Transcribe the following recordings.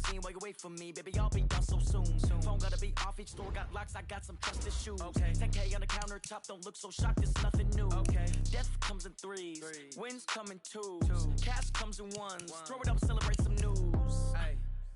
scene while you wait for me. Baby, I'll be done so soon. Phone gotta be off, each store got locks, I got some trusted shoes. 10K on the countertop, don't look so shocked, it's nothing new. Death comes in threes, wins come in twos, cash comes in ones. Throw it up, celebrate some news.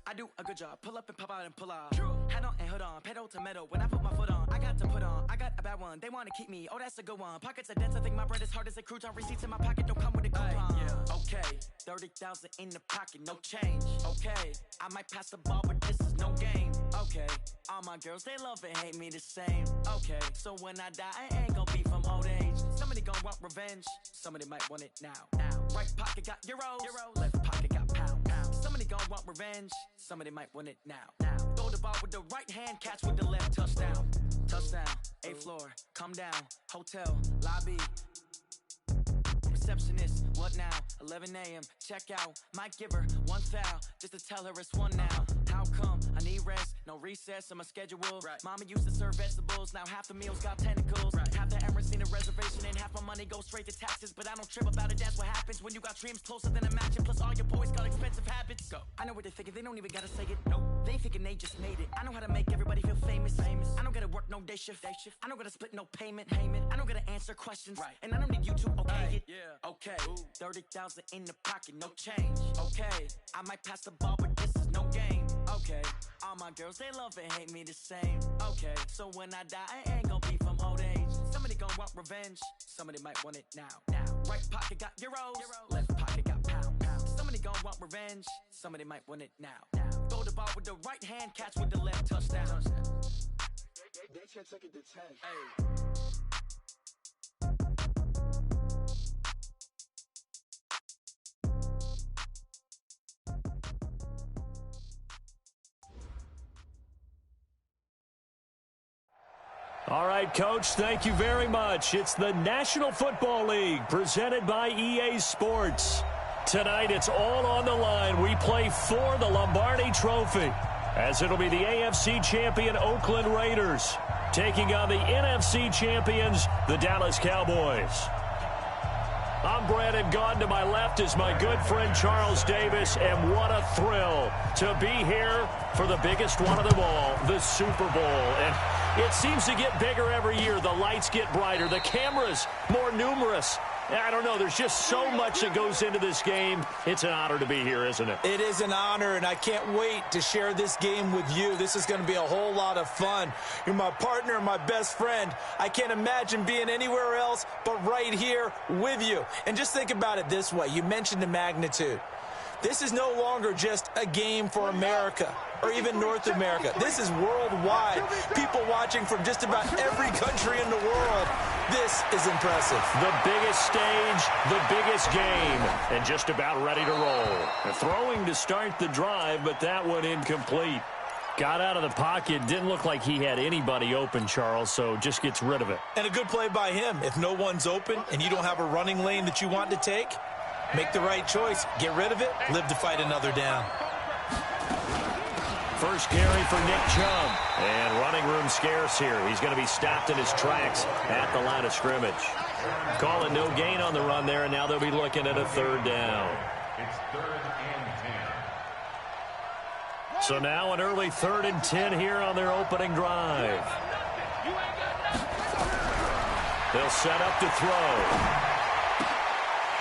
I do a good job, pull up and pop out and pull out. Hat on and hood on, pedal to metal. When I put my foot on, I got to put on. I got a bad one, they wanna keep me, oh that's a good one. Pockets are dense, I think my bread is hard as a crouton. Receipts in my pocket don't come with a coupon. Okay, 30,000 in the pocket, no change. Okay, I might pass the ball, but this is no game. Okay, all my girls, they love and hate me the same. Okay, so when I die, I ain't gon' be from old age. Somebody gon' want revenge, somebody might want it now. Right pocket got euros, left pocket got pounds. Somebody gon' want revenge, somebody might want it now. Throw the ball with the right hand, catch with the left, touchdown. Touchdown, 8th floor, come down, hotel, lobby. Receptionist, what now? 11 a.m., check out. Might give her one foul, just to tell her it's one now. How come? I need rest, no recess in my schedule. Mama used to serve vegetables, now half the meals got tentacles. Half the Emirates need a reservation and half my money goes straight to taxes. But I don't trip about it, that's what happens when you got dreams closer than a matching. Plus all your boys got expensive habits. Go. I know what they're thinking, they don't even gotta say it. Nope. They thinking they just made it. I know how to make everybody feel famous. I don't gotta work no day shift. I don't gotta split no payment. I don't gotta answer questions. And I don't need you to okay it. Okay, 30,000 in the pocket, no change. Okay, I might pass the ball, but this is no game. Okay, all my girls, they love and hate me the same. Okay, so when I die, I ain't gon' be from old age. Somebody gon' want revenge, somebody might want it now. Right pocket got euros, left pocket got pounds. Somebody gon' want revenge, somebody might want it now. Throw the ball with the right hand, catch with the left, touchdown. They can't take it to 10. Hey. All right, Coach, thank you very much. It's the National Football League presented by EA Sports. Tonight, it's all on the line. We play for the Lombardi Trophy, as it'll be the AFC champion Oakland Raiders taking on the NFC champions, the Dallas Cowboys. I'm Brandon Gaudin. To my left is my good friend Charles Davis, and what a thrill to be here for the biggest one of them all, the Super Bowl. And it seems to get bigger every year. The lights get brighter, the cameras more numerous. I don't know, there's just so much that goes into this game. It's an honor to be here, isn't it? It is an honor, and I can't wait to share this game with you. This is going to be a whole lot of fun. You're my partner, my best friend. I can't imagine being anywhere else but right here with you. And just think about it this way. You mentioned the magnitude. This is no longer just a game for America or even North America. This is worldwide. People watching from just about every country in the world. This is impressive. The biggest stage, the biggest game, and just about ready to roll. Throwing to start the drive, but that one incomplete. Got out of the pocket, didn't look like he had anybody open, Charles, so just gets rid of it. And a good play by him. If no one's open and you don't have a running lane that you want to take, make the right choice. Get rid of it. Live to fight another down. First carry for Nick Chubb. And running room scarce here. He's going to be stopped in his tracks at the line of scrimmage. Calling no gain on the run there, and now they'll be looking at a third down. It's 3rd and 10. So now an early 3rd and 10 here on their opening drive. They'll set up to throw.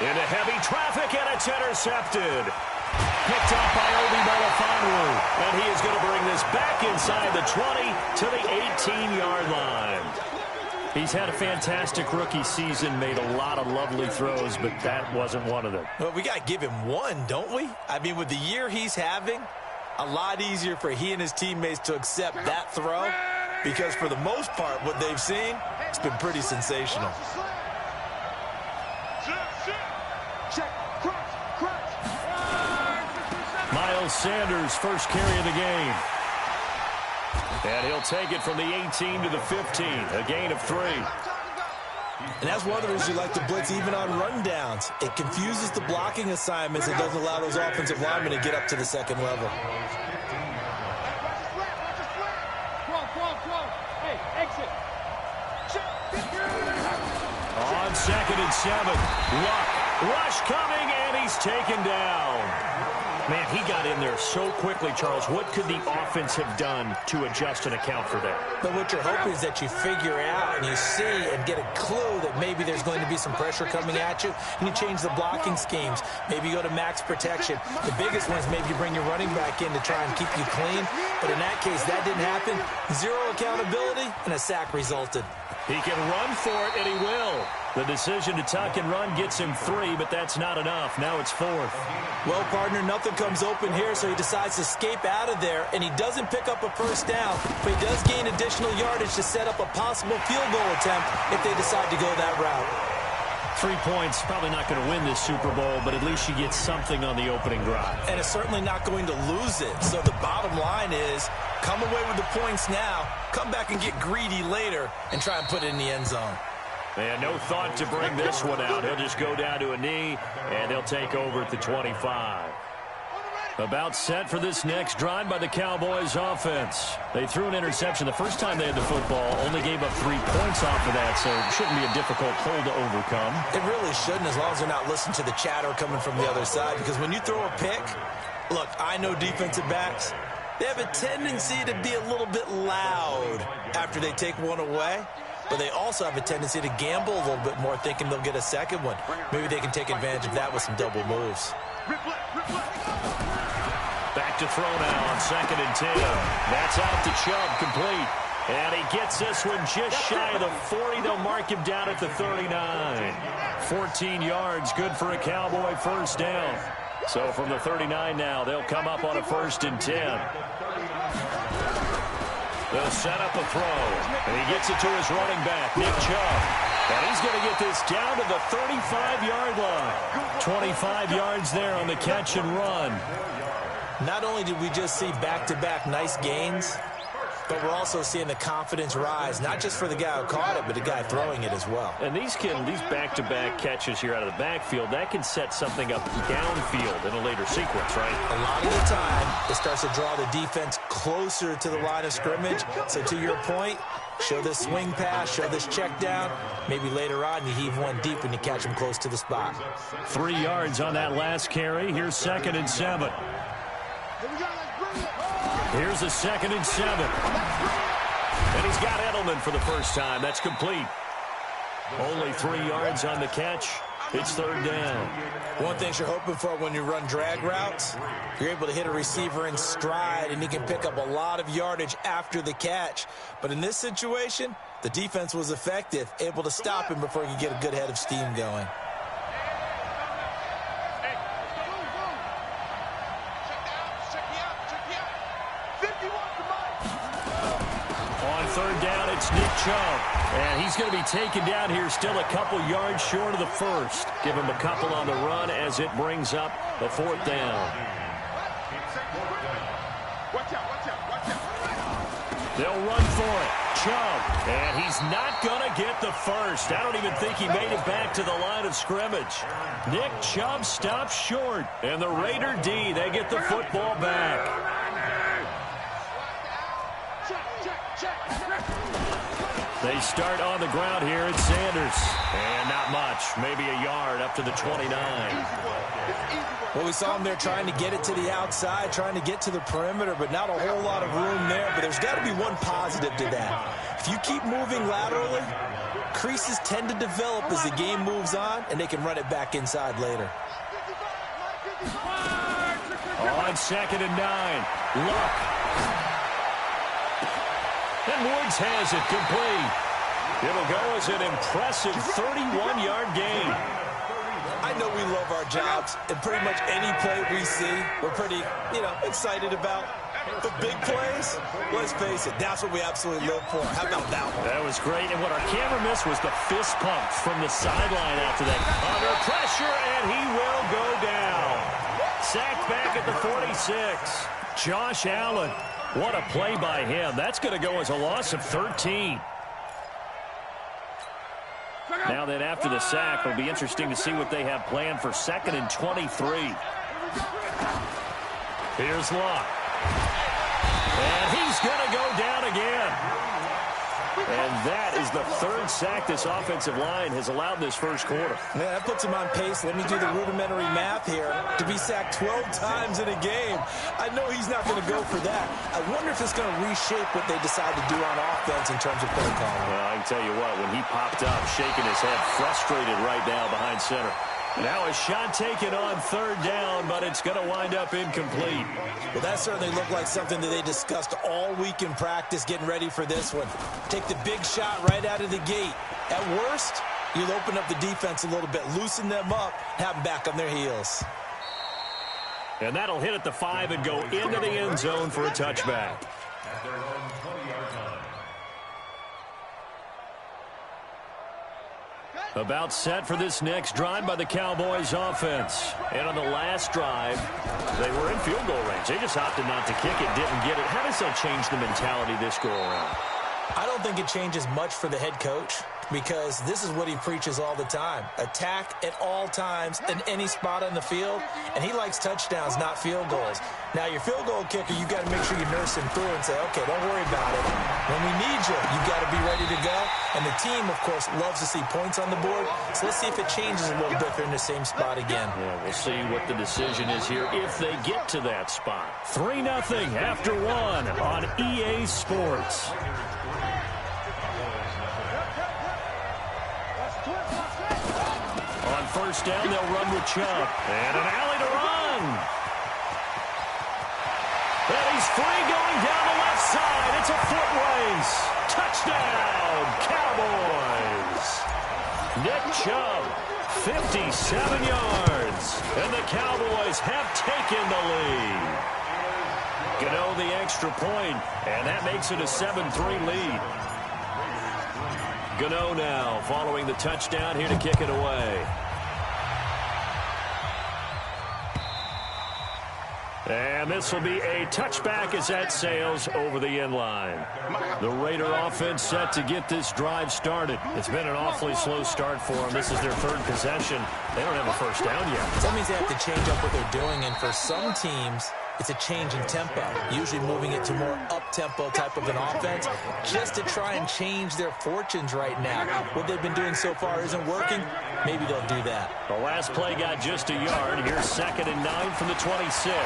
Into heavy traffic, and it's intercepted. Picked up by Obi Melifonwu, and he is going to bring this back inside the 20 to the 18-yard line. He's had a fantastic rookie season, made a lot of lovely throws, but that wasn't one of them. Well, we got to give him one, don't we? I mean, with the year he's having, a lot easier for he and his teammates to accept that throw, because for the most part, what they've seen, it's been pretty sensational. Miles Sanders, first carry of the game. And he'll take it from the 18 to the 15, a gain of 3. And that's one of the reasons you like to blitz even on rundowns. It confuses the blocking assignments and doesn't allow those offensive linemen to get up to the second level. On 2nd and 7, Luck. Rush coming, and he's taken down. Man, he got in there so quickly, Charles. What could the offense have done to adjust and account for that? But what you're hoping is that you figure out and you see and get a clue that maybe there's going to be some pressure coming at you, and you change the blocking schemes. Maybe you go to max protection. The biggest one is maybe you bring your running back in to try and keep you clean. But in that case, that didn't happen. Zero accountability, and a sack resulted. He can run for it, and he will. The decision to tuck and run gets him 3, but that's not enough. Now it's 4th. Well, partner, nothing comes open here, so he decides to escape out of there, and he doesn't pick up a first down, but he does gain additional yardage to set up a possible field goal attempt if they decide to go that route. 3 points, probably not going to win this Super Bowl, but at least you get something on the opening drive. And it's certainly not going to lose it. So the bottom line is, come away with the points now, come back and get greedy later, and try and put it in the end zone. And no thought to bring this one out. He'll just go down to a knee, and they'll take over at the 25. About set for this next drive by the Cowboys offense. They threw an interception the first time they had the football, only gave up 3 points off of that, so it shouldn't be a difficult hole to overcome. It really shouldn't, as long as they're not listening to the chatter coming from the other side, because when you throw a pick, look, I know defensive backs, they have a tendency to be a little bit loud after they take one away. But they also have a tendency to gamble a little bit more, thinking they'll get a second one. Maybe they can take advantage of that with some double moves. Back to throw now on 2nd and 10. That's out to Chubb, complete. And he gets this one just shy of the 40. They'll mark him down at the 39. 14 yards, good for a Cowboy first down. So from the 39 now, they'll come up on a 1st and 10. They'll set up a throw, and he gets it to his running back, Nick Chubb. And he's going to get this down to the 35-yard line. 25 yards there on the catch and run. Not only did we just see back-to-back nice gains, but we're also seeing the confidence rise, not just for the guy who caught it, but the guy throwing it as well. And these back-to-back catches here out of the backfield, that can set something up downfield in a later sequence, right? A lot of the time, it starts to draw the defense closer to the line of scrimmage. So to your point, show this swing pass, show this check down. Maybe later on you heave one deep and you catch him close to the spot. 3 yards on that last carry. Here's 2nd and 7. Here's a 2nd and 7. And he's got Edelman for the first time. That's complete. Only 3 yards on the catch. It's 3rd down. One thing you're hoping for when you run drag routes, you're able to hit a receiver in stride, and he can pick up a lot of yardage after the catch. But in this situation, the defense was effective, able to stop him before he could get a good head of steam going. On 3rd down, it's Nick Chubb. And he's going to be taken down here still a couple yards short of the 1st. Give him a couple on the run as it brings up the 4th down. They'll run for it. Chubb. And he's not going to get the first. I don't even think he made it back to the line of scrimmage. Nick Chubb stops short. And the Raider D, they get the football back. They start on the ground here at Sanders. And not much. Maybe a yard up to the 29. Well, we saw him there trying to get it to the outside, trying to get to the perimeter, but not a whole lot of room there. But there's got to be one positive to that. If you keep moving laterally, creases tend to develop as the game moves on, and they can run it back inside later. On 2nd and 9. Luck. And Woods has it complete. It'll go as an impressive 31-yard gain. I know we love our jobs, and pretty much any play we see, we're pretty, excited about. The big plays, let's face it, that's what we absolutely live for. How about that one? That was great, and what our camera missed was the fist pump from the sideline after that. Under pressure, and he will go down. Sacked back at the 46. Josh Allen. What a play by him. That's going to go as a loss of 13. Now then, after the sack, it'll be interesting to see what they have planned for 2nd and 23. Here's Luck. And he's going to go down again. And that is the third sack this offensive line has allowed this first quarter. Yeah, that puts him on pace. Let me do the rudimentary math here. To be sacked 12 times in a game, I know he's not going to go for that. I wonder if it's going to reshape what they decide to do on offense in terms of play calling. Well, I can tell you what, when he popped up, shaking his head, frustrated right now behind center. Now a shot taken on third down, but it's going to wind up incomplete. Well, that certainly looked like something that they discussed all week in practice, getting ready for this one. Take the big shot right out of the gate. At worst, you'll open up the defense a little bit, loosen them up, have them back on their heels. And that'll hit at the 5 and go into the end zone for a touchback. About set for this next drive by the Cowboys offense. And on the last drive, they were in field goal range. They just opted not to kick it, didn't get it. How does that change the mentality this go around? I don't think it changes much for the head coach, because this is what he preaches all the time. Attack at all times in any spot on the field, and he likes touchdowns, not field goals. Now, your field goal kicker, you got to make sure you nurse him through and say, okay, don't worry about it. When we need you, you got to be ready to go. And the team, of course, loves to see points on the board. So let's see if it changes a little bit if they're in the same spot again. Yeah, we'll see what the decision is here if they get to that spot. 3-0 after 1 on EA Sports. On first down, they'll run with Chubb. And an alley to run. And he's free going down the left side. It's a foot race. Touchdown, Cowboys. Nick Chubb, 57 yards. And the Cowboys have taken the lead. Gano the extra point, and that makes it a 7-3 lead. Gano now following the touchdown here to kick it away. And this will be a touchback as that sails over the end line. The Raider offense set to get this drive started. It's been an awfully slow start for them. This is their third possession. They don't have a first down yet. That means they have to change up what they're doing, and for some teams, it's a change in tempo, usually moving it to more up-tempo type of an offense, just to try and change their fortunes right now. What they've been doing so far isn't working. Maybe they'll do that. The last play got just a yard. Here's 2nd and 9 from the 26.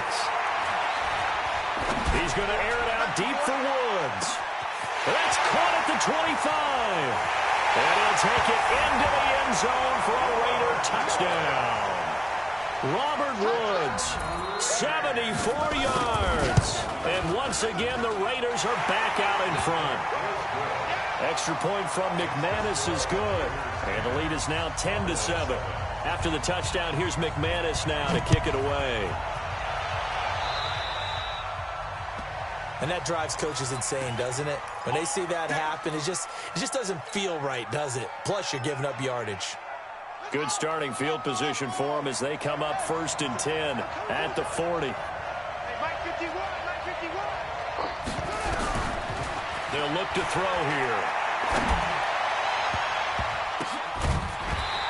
He's going to air it out deep for Woods. That's caught at the 25. And he'll take it into the end zone for a Raider touchdown. Robert Woods, 74 yards. And once again, the Raiders are back out in front. Extra point from McManus is good. And the lead is now 10-7. After the touchdown, here's McManus now to kick it away. And that drives coaches insane, doesn't it? When they see that happen, it just doesn't feel right, does it? Plus, you're giving up yardage. Good starting field position for them as they come up 1st and 10 at the 40. They'll look to throw here.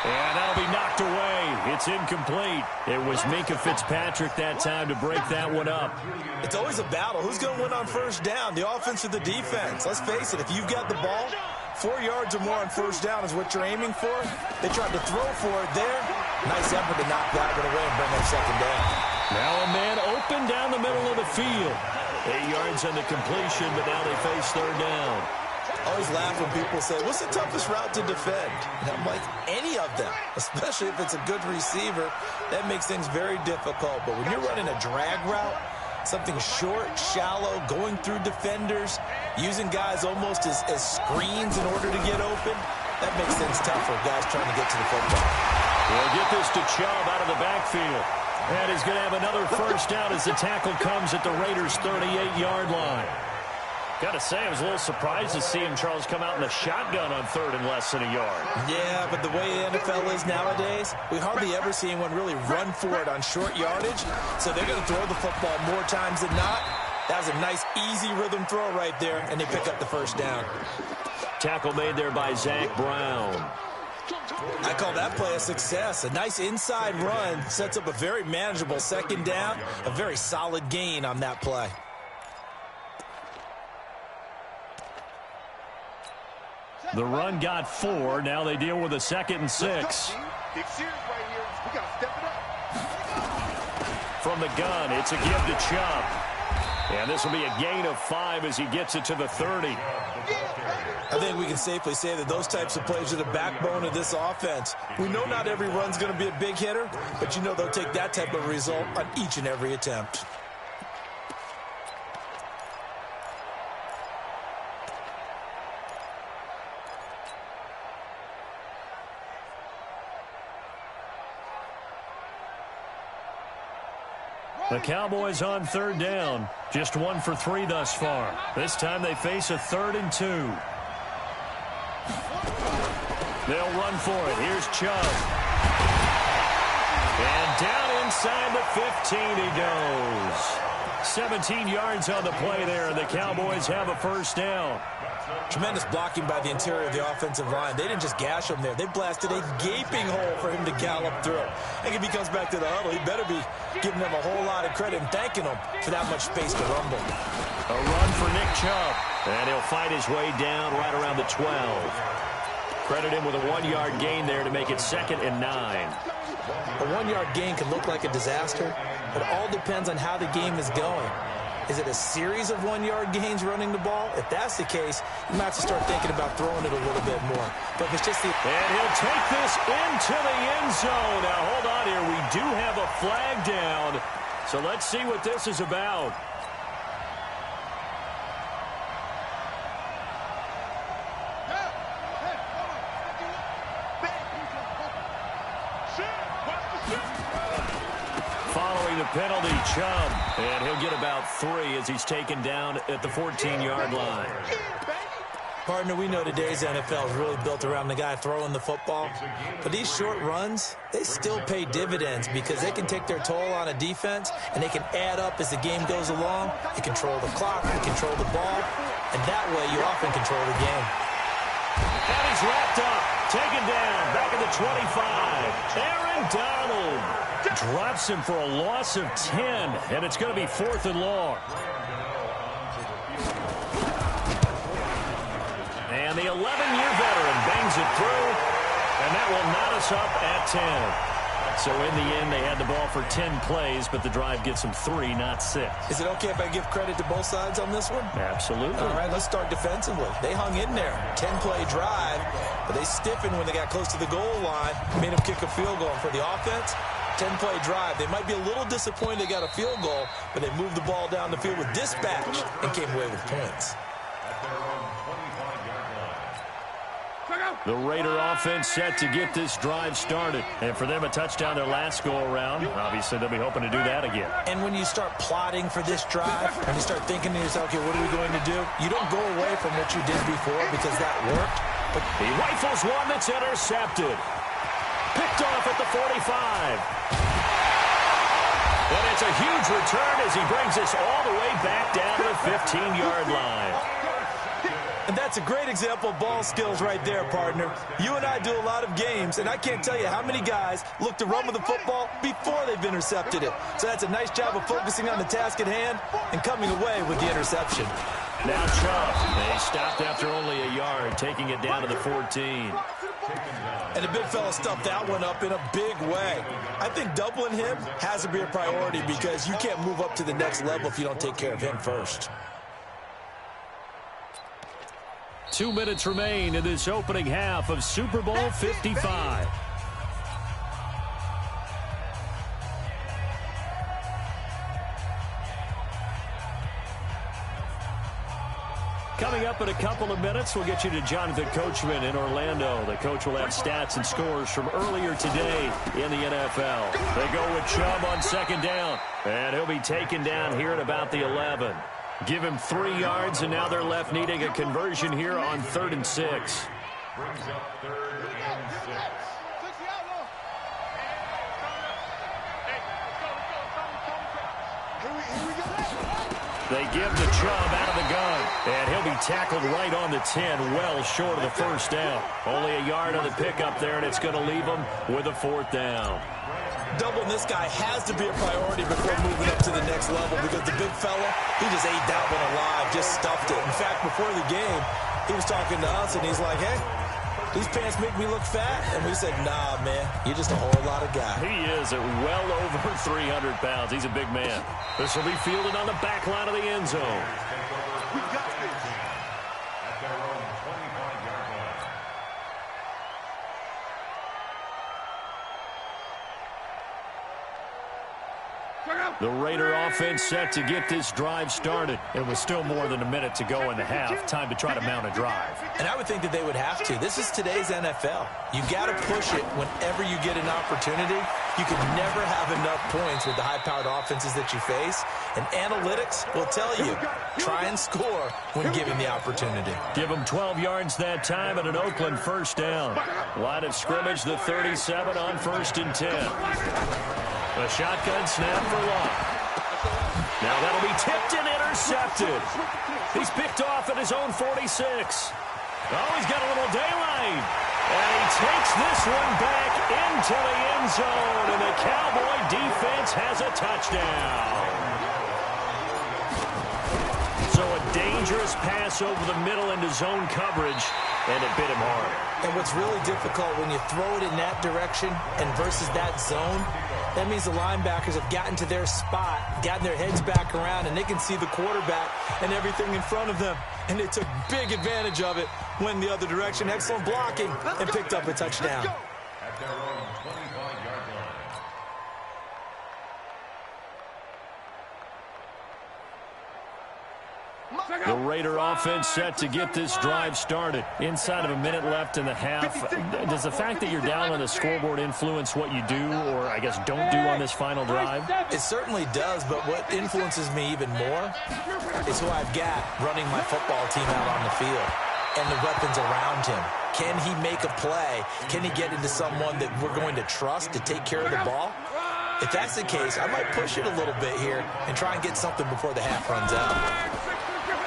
And that'll be knocked away. It's incomplete. It was Minkah Fitzpatrick that time to break that one up. It's always a battle. Who's going to win on first down, the offense or the defense? Let's face it, if you've got the ball, 4 yards or more on first down is what you're aiming for. They tried to throw for it there. Nice effort to knock that one away and bring up 2nd down. Now a man open down the middle of the field. 8 yards on the completion, but now they face 3rd down. I always laugh when people say, what's the toughest route to defend? And I'm like, any of them, especially if it's a good receiver. That makes things very difficult. But when you're running a drag route, something short, shallow, going through defenders, using guys almost as screens in order to get open, that makes things tough for guys trying to get to the football. We'll get this to Chubb out of the backfield. And he's going to have another first down as the tackle comes at the Raiders' 38-yard line. Got to say, I was a little surprised to see him, Charles, come out in the shotgun on 3rd and less than a yard. Yeah, but the way the NFL is nowadays, we hardly ever see anyone really run for it on short yardage. So they're going to throw the football more times than not. That was a nice, easy rhythm throw right there, and they pick up the first down. Tackle made there by Zach Brown. I call that play a success. A nice inside run sets up a very manageable 2nd down, a very solid gain on that play. The run got 4. Now they deal with a 2nd and 6. Big Sears right here. We got to step it up. From the gun, it's a give to Chubb. And this will be a gain of 5 as he gets it to the 30. I think we can safely say that those types of plays are the backbone of this offense. We know not every run's going to be a big hitter, but you know they'll take that type of result on each and every attempt. The Cowboys on 3rd down. Just 1 for 3 thus far. This time they face a 3rd and 2. They'll run for it. Here's Chubb. And down inside the 15 he goes. 17 yards on the play there, and the Cowboys have a 1st down. Tremendous blocking by the interior of the offensive line. They didn't just gash him there. They blasted a gaping hole for him to gallop through. And if he comes back to the huddle, he better be giving them a whole lot of credit and thanking them for that much space to rumble. A run for Nick Chubb. And he'll fight his way down right around the 12. Credit him with a 1-yard gain there to make it 2nd and 9. A 1-yard gain can look like a disaster, but it all depends on how the game is going. Is it a series of 1-yard gains running the ball? If that's the case, you might have to start thinking about throwing it a little bit more. But if it's just the... And he'll take this into the end zone. Now, hold on here. We do have a flag down. So let's see what this is about. Following the penalty, Chubb, and he'll get about 3 as he's taken down at the 14-yard line. Partner, we know today's NFL is really built around the guy throwing the football, but these short runs, they still pay dividends because they can take their toll on a defense, and they can add up as the game goes along. You control the clock, you control the ball, and that way you often control the game. And he's wrapped up, taken down, back at the 25. Aaron Donald drops him for a loss of 10, and it's going to be 4th and long. And the 11-year veteran bangs it through, and that will knot us up at 10. So in the end, they had the ball for 10 plays, but the drive gets them 3, not 6. Is it okay if I give credit to both sides on this one? Absolutely. All right, let's start defensively. They hung in there. 10-play drive, but they stiffened when they got close to the goal line, made them kick a field goal. And for the offense, 10-play drive. They might be a little disappointed they got a field goal, but they moved the ball down the field with dispatch and came away with points. The Raider offense set to get this drive started. And for them, a touchdown their last go-around. Obviously, they'll be hoping to do that again. And when you start plotting for this drive, when you start thinking to yourself, okay, what are we going to do? You don't go away from what you did before because that worked. But he rifles one that's intercepted. Picked off at the 45. And it's a huge return as he brings us all the way back down to the 15-yard line. And that's a great example of ball skills right there, partner. You and I do a lot of games, and I can't tell you how many guys look to run with the football before they've intercepted it. So that's a nice job of focusing on the task at hand and coming away with the interception. Now Chubb. They stopped after only a yard, taking it down to the 14. And the big fella stuffed that one up in a big way. I think doubling him has to be a priority because you can't move up to the next level if you don't take care of him first. 2 minutes remain in this opening half of Super Bowl 55. Coming up in a couple of minutes, we'll get you to Jonathan Coachman in Orlando. The coach will have stats and scores from earlier today in the NFL. They go with Chubb on 2nd down, and he'll be taken down here at about the 11. Give him 3 yards, and now they're left needing a conversion here on 3rd and 6. Brings up 3rd and 6. They give to Chubb out of the gun. And he'll be tackled right on the 10, well short of the first down. Only a yard on the pickup there, and it's going to leave them with a 4th down. Doubling this guy has to be a priority before moving up to the next level because the big fella, he just ate that one alive, just stuffed it. In fact, before the game, he was talking to us, and he's like, hey, these pants make me look fat. And we said, nah, man, you're just a whole lot of guy. He is at well over 300 pounds. He's a big man. This will be fielded on the back line of the end zone. We got this. At their own 25-yard line. The Raider offense set to get this drive started. It was still more than a minute to go in the half. Time to try to mount a drive. And I would think that they would have to. This is today's NFL. You got to push it whenever you get an opportunity. You can never have enough points with the high-powered offenses that you face. And analytics will tell you, try and score when given the opportunity. Give them 12 yards that time and an Oakland first down. Line of scrimmage, the 37 on 1st and 10. A shotgun snap for Locke. Now that'll be tipped and intercepted. He's picked off at his own 46. Oh, he's got a little daylight. And he takes this one back into the end zone. And the Cowboy defense has a touchdown. So a dangerous pass over the middle into zone coverage. And it bit him hard. And what's really difficult when you throw it in that direction and versus that zone, that means the linebackers have gotten to their spot, gotten their heads back around, and they can see the quarterback and everything in front of them. And they took big advantage of it, went the other direction, excellent blocking, and picked up a touchdown. At their own 25-yard line. The Raider offense set to get this drive started. Inside of a minute left in the half. Does the fact that you're down on the scoreboard influence what you do, or I guess don't do on this final drive? It certainly does, but what influences me even more is who I've got running my football team out on the field and the weapons around him. Can he make a play? Can he get into someone that we're going to trust to take care of the ball? If that's the case, I might push it a little bit here and try and get something before the half runs out.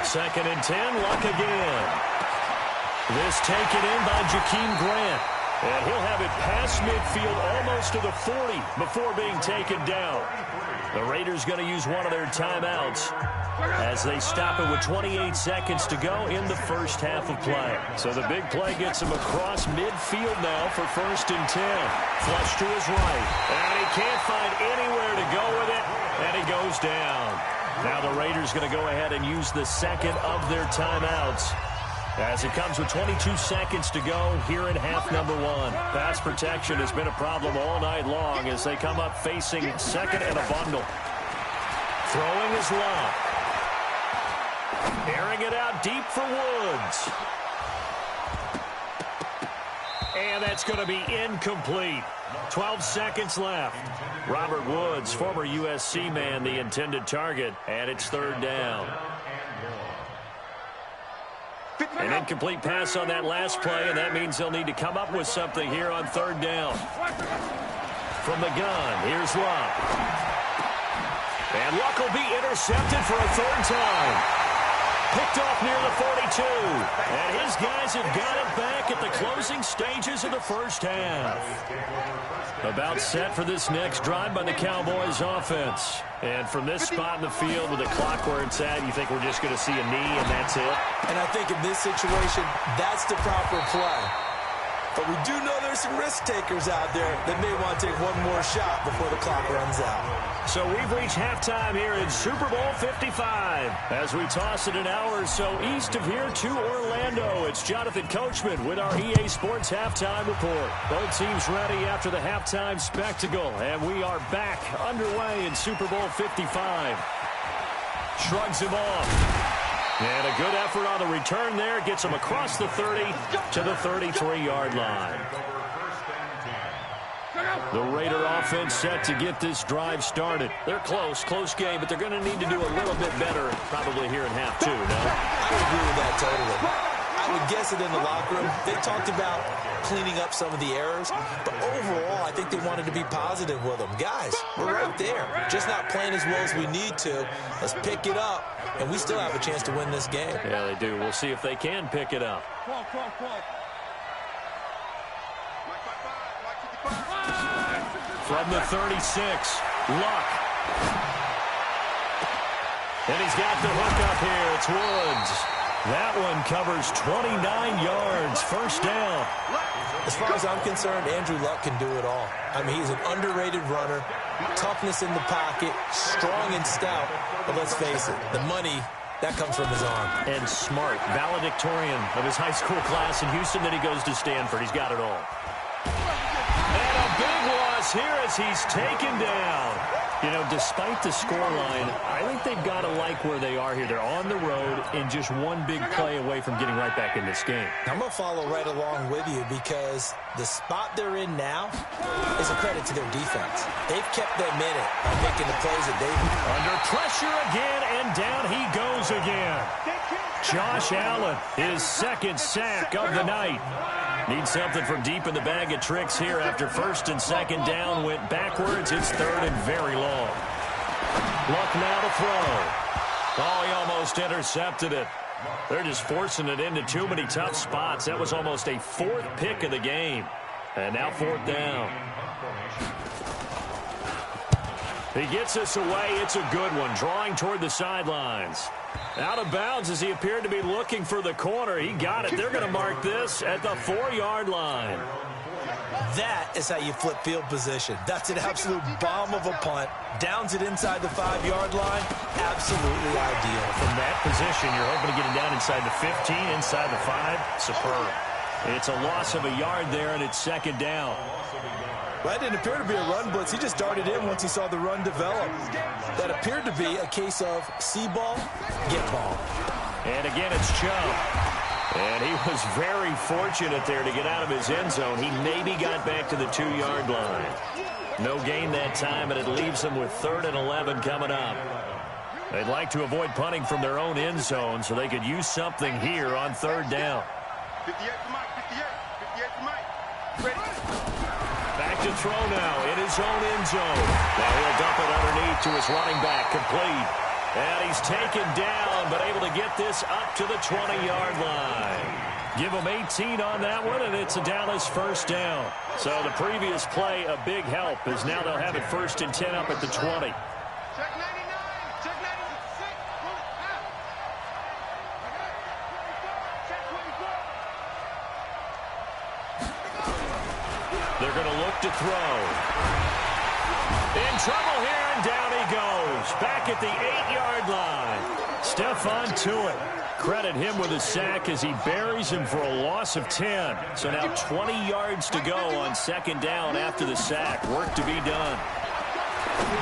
2nd and 10, Luck again. This taken in by Jakeem Grant. And he'll have it past midfield almost to the 40 before being taken down. The Raiders going to use one of their timeouts as they stop it with 28 seconds to go in the first half of play. So the big play gets him across midfield now for 1st and 10. Flush to his right. And he can't find anywhere to go with it. And he goes down. Now the Raiders going to go ahead and use the second of their timeouts as it comes with 22 seconds to go here in half number 1. Pass protection has been a problem all night long as they come up facing 2nd and a bundle. Throwing is Locke. Airing it out deep for Woods. And that's going to be incomplete. 12 seconds left. Robert Woods, former USC man, the intended target, and it's 3rd down. An incomplete pass on that last play, and that means they'll need to come up with something here on 3rd down. From the gun, here's Luck. And Luck will be intercepted for a 3rd time. Picked off near the 42. And his guys have got it back at the closing stages of the first half. About set for this next drive by the Cowboys offense. And from this spot in the field with the clock where it's at, you think we're just going to see a knee and that's it? And I think in this situation, that's the proper play. But we do know there's some risk takers out there that may want to take one more shot before the clock runs out. So we've reached halftime here in Super Bowl 55. As we toss it an hour or so east of here to Orlando, it's Jonathan Coachman with our EA Sports Halftime Report. Both teams ready after the halftime spectacle, and we are back underway in Super Bowl 55. Shrugs him off. And a good effort on the return there. Gets him across the 30 to the 33-yard line. The Raider offense set to get this drive started. They're close game, but they're going to need to do a little bit better probably here in half 2, no? I agree with that totally. I would guess it in the locker room. They talked about cleaning up some of the errors, but overall, I think they wanted to be positive with them. Guys, we're right there. Just not playing as well as we need to. Let's pick it up, and we still have a chance to win this game. Yeah, they do. We'll see if they can pick it up. From the 36, Luck. And he's got the hook up here. It's Woods. That one covers 29 yards. First down. As far as I'm concerned, Andrew Luck can do it all. I mean, he's an underrated runner, toughness in the pocket, strong and stout. But let's face it, the money, that comes from his arm. And smart, valedictorian of his high school class in Houston. Then he goes to Stanford. He's got it all. And a big loss here as he's taken down. You know, despite the scoreline, I think they've got to like where they are here. They're on the road and just one big play away from getting right back in this game. I'm going to follow right along with you because the spot they're in now is a credit to their defense. They've kept them in it by making the plays that they've made. Under pressure again, and down he goes again. Josh Allen, his second sack of the night. Needs something from deep in the bag of tricks here after first and second down went backwards. It's third and very long. Luck now to throw. Oh, he almost intercepted it. They're just forcing it into too many tough spots. That was almost a fourth pick of the game. And now fourth down. He gets us away. It's a good one. Drawing toward the sidelines. Out of bounds as he appeared to be looking for the corner. He got it. They're going to mark this at the 4-yard line. That is how you flip field position. That's an absolute bomb of a punt. Downs it inside the 5-yard line. Absolutely ideal. From that position, you're hoping to get it down inside the 15, inside the 5. Superb. It's a loss of a yard there, and it's second down. Well, that didn't appear to be a run blitz. He just darted in once he saw the run develop. That appeared to be a case of see ball, get ball. And again, it's Chubb. And he was very fortunate there to get out of his end zone. He maybe got back to the 2-yard line. No gain that time, and it leaves them with 3rd and 11 coming up. They'd like to avoid punting from their own end zone so they could use something here on 3rd down. 58 for Mike, 58 for Mike. Ready? Back to throw now in his own end zone. Now he'll dump it underneath to his running back, complete. And he's taken down, but able to get this up to the 20-yard line. Give him 18 on that one, and it's a Dallas first down. So the previous play, a big help, as now they'll have it 1st and 10 up at the 20. Check 99, check 96. Check 24. They're going to look to throw. In trouble here, and down he goes. Back at the 8-yard line. Stephon Tuitt. Credit him with a sack as he buries him for a loss of 10. So now 20 yards to go on 2nd down after the sack. Work to be done.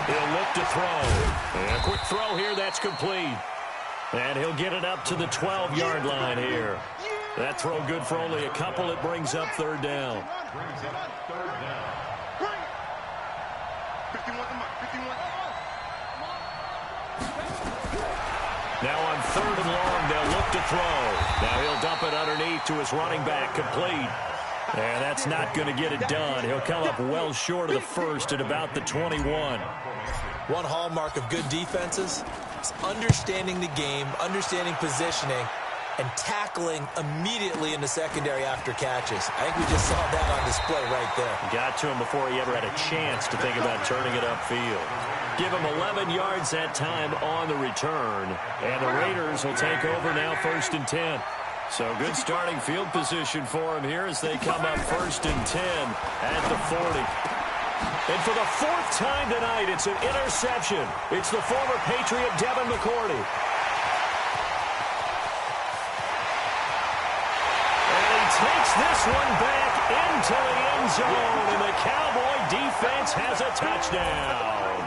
He'll look to throw. And a quick throw here, that's complete. And he'll get it up to the 12-yard line here. That throw good for only a couple. It brings up 3rd down. 51 to Mike, 51. Now on 3rd and long, they'll look to throw. Now he'll dump it underneath to his running back, complete. And that's not going to get it done. He'll come up well short of the first at about the 21. One hallmark of good defenses is understanding the game, understanding positioning, and tackling immediately in the secondary after catches. I think we just saw that on display right there. Got to him before he ever had a chance to think about turning it upfield. Give him 11 yards that time on the return. And the Raiders will take over now 1st and 10. So good starting field position for him here as they come up 1st and 10 at the 40. And for the 4th time tonight, it's an interception. It's the former Patriot Devin McCourty. Takes this one back into the end zone, and the Cowboy defense has a touchdown.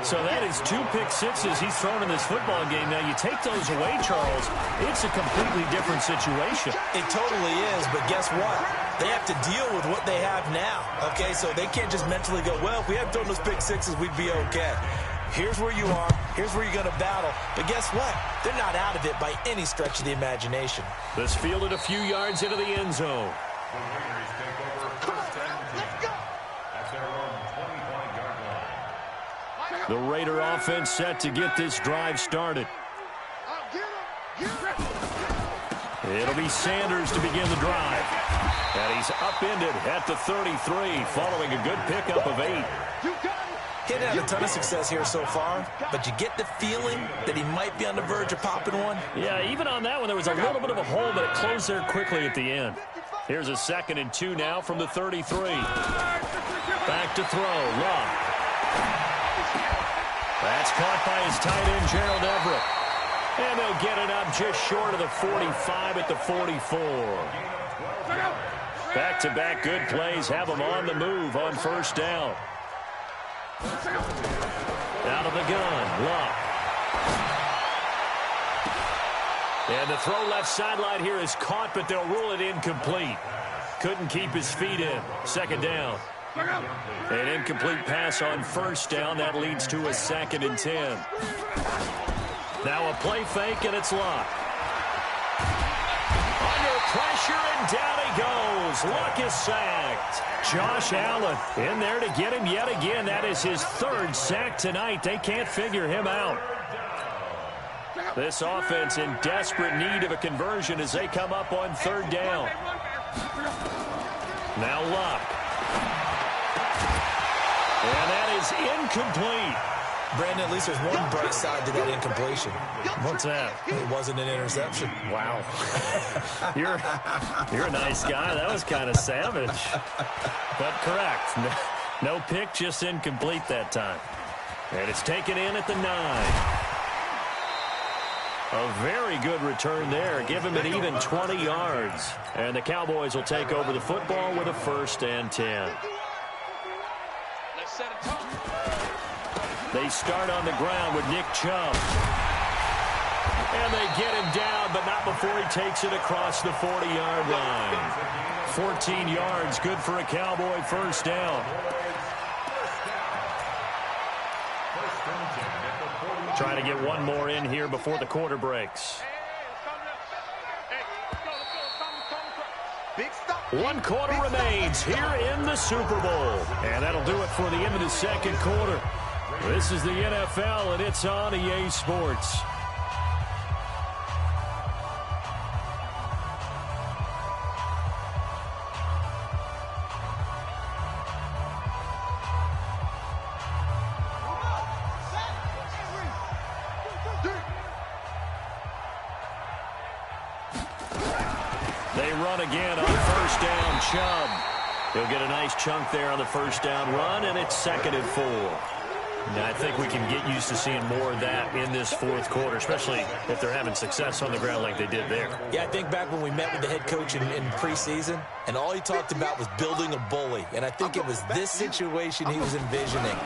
So that is 2 pick sixes he's thrown in this football game. Now, you take those away, Charles, it's a completely different situation. It totally is, but guess what? They have to deal with what they have now, okay? So they can't just mentally go, well, if we hadn't thrown those pick sixes, we'd be okay. Here's where you are. Here's where you're going to battle. But guess what? They're not out of it by any stretch of the imagination. This fielded a few yards into the end zone. The Raiders take over first and 10. At their own 25-yard line. The Raider offense set to get this drive started. It'll be Sanders to begin the drive. And he's upended at the 33 following a good pickup of 8. He hadn't had a ton of success here so far, but you get the feeling that he might be on the verge of popping one. Yeah, even on that one, there was a little bit of a hole, but it closed there quickly at the end. Here's a 2nd and 2 now from the 33. Back to throw, Luck. That's caught by his tight end, Gerald Everett. And they'll get it up just short of the 45 at the 44. Back-to-back good plays have them on the move on first down. Out of the gun, Luck. And the throw left sideline here is caught, but they'll rule it incomplete. Couldn't keep his feet in. 2nd down. An incomplete pass on first down. That leads to a 2nd and 10. Now a play fake, and it's Luck. Under pressure, and down he goes. Luck is sacked. Josh Allen in there to get him yet again. That is his 3rd sack tonight. They can't figure him out. This offense in desperate need of a conversion as they come up on 3rd down. Now Luck. And that is incomplete. Brandon, at least there's one bright side to that incompletion. What's that? It wasn't an interception. Wow. You're a nice guy. That was kind of savage. But correct. No pick, just incomplete that time. And it's taken in at the 9. A very good return there. Give him an even 20 yards. And the Cowboys will take over the football with a 1st and 10. They start on the ground with Nick Chubb. And they get him down, but not before he takes it across the 40-yard line. 14 yards, good for a Cowboy 1st down. Trying to get one more in here before the quarter breaks. 1 quarter remains here in the Super Bowl. And that'll do it for the end of the 2nd quarter. This is the NFL, and it's on EA Sports. They run again on first down. Chubb. He'll get a nice chunk there on the first down run, and it's 2nd and 4. Now, I think we can get used to seeing more of that in this 4th quarter, especially if they're having success on the ground like they did there. Yeah, I think back when we met with the head coach in preseason, and all he talked about was building a bully. And I think it was this situation he was envisioning.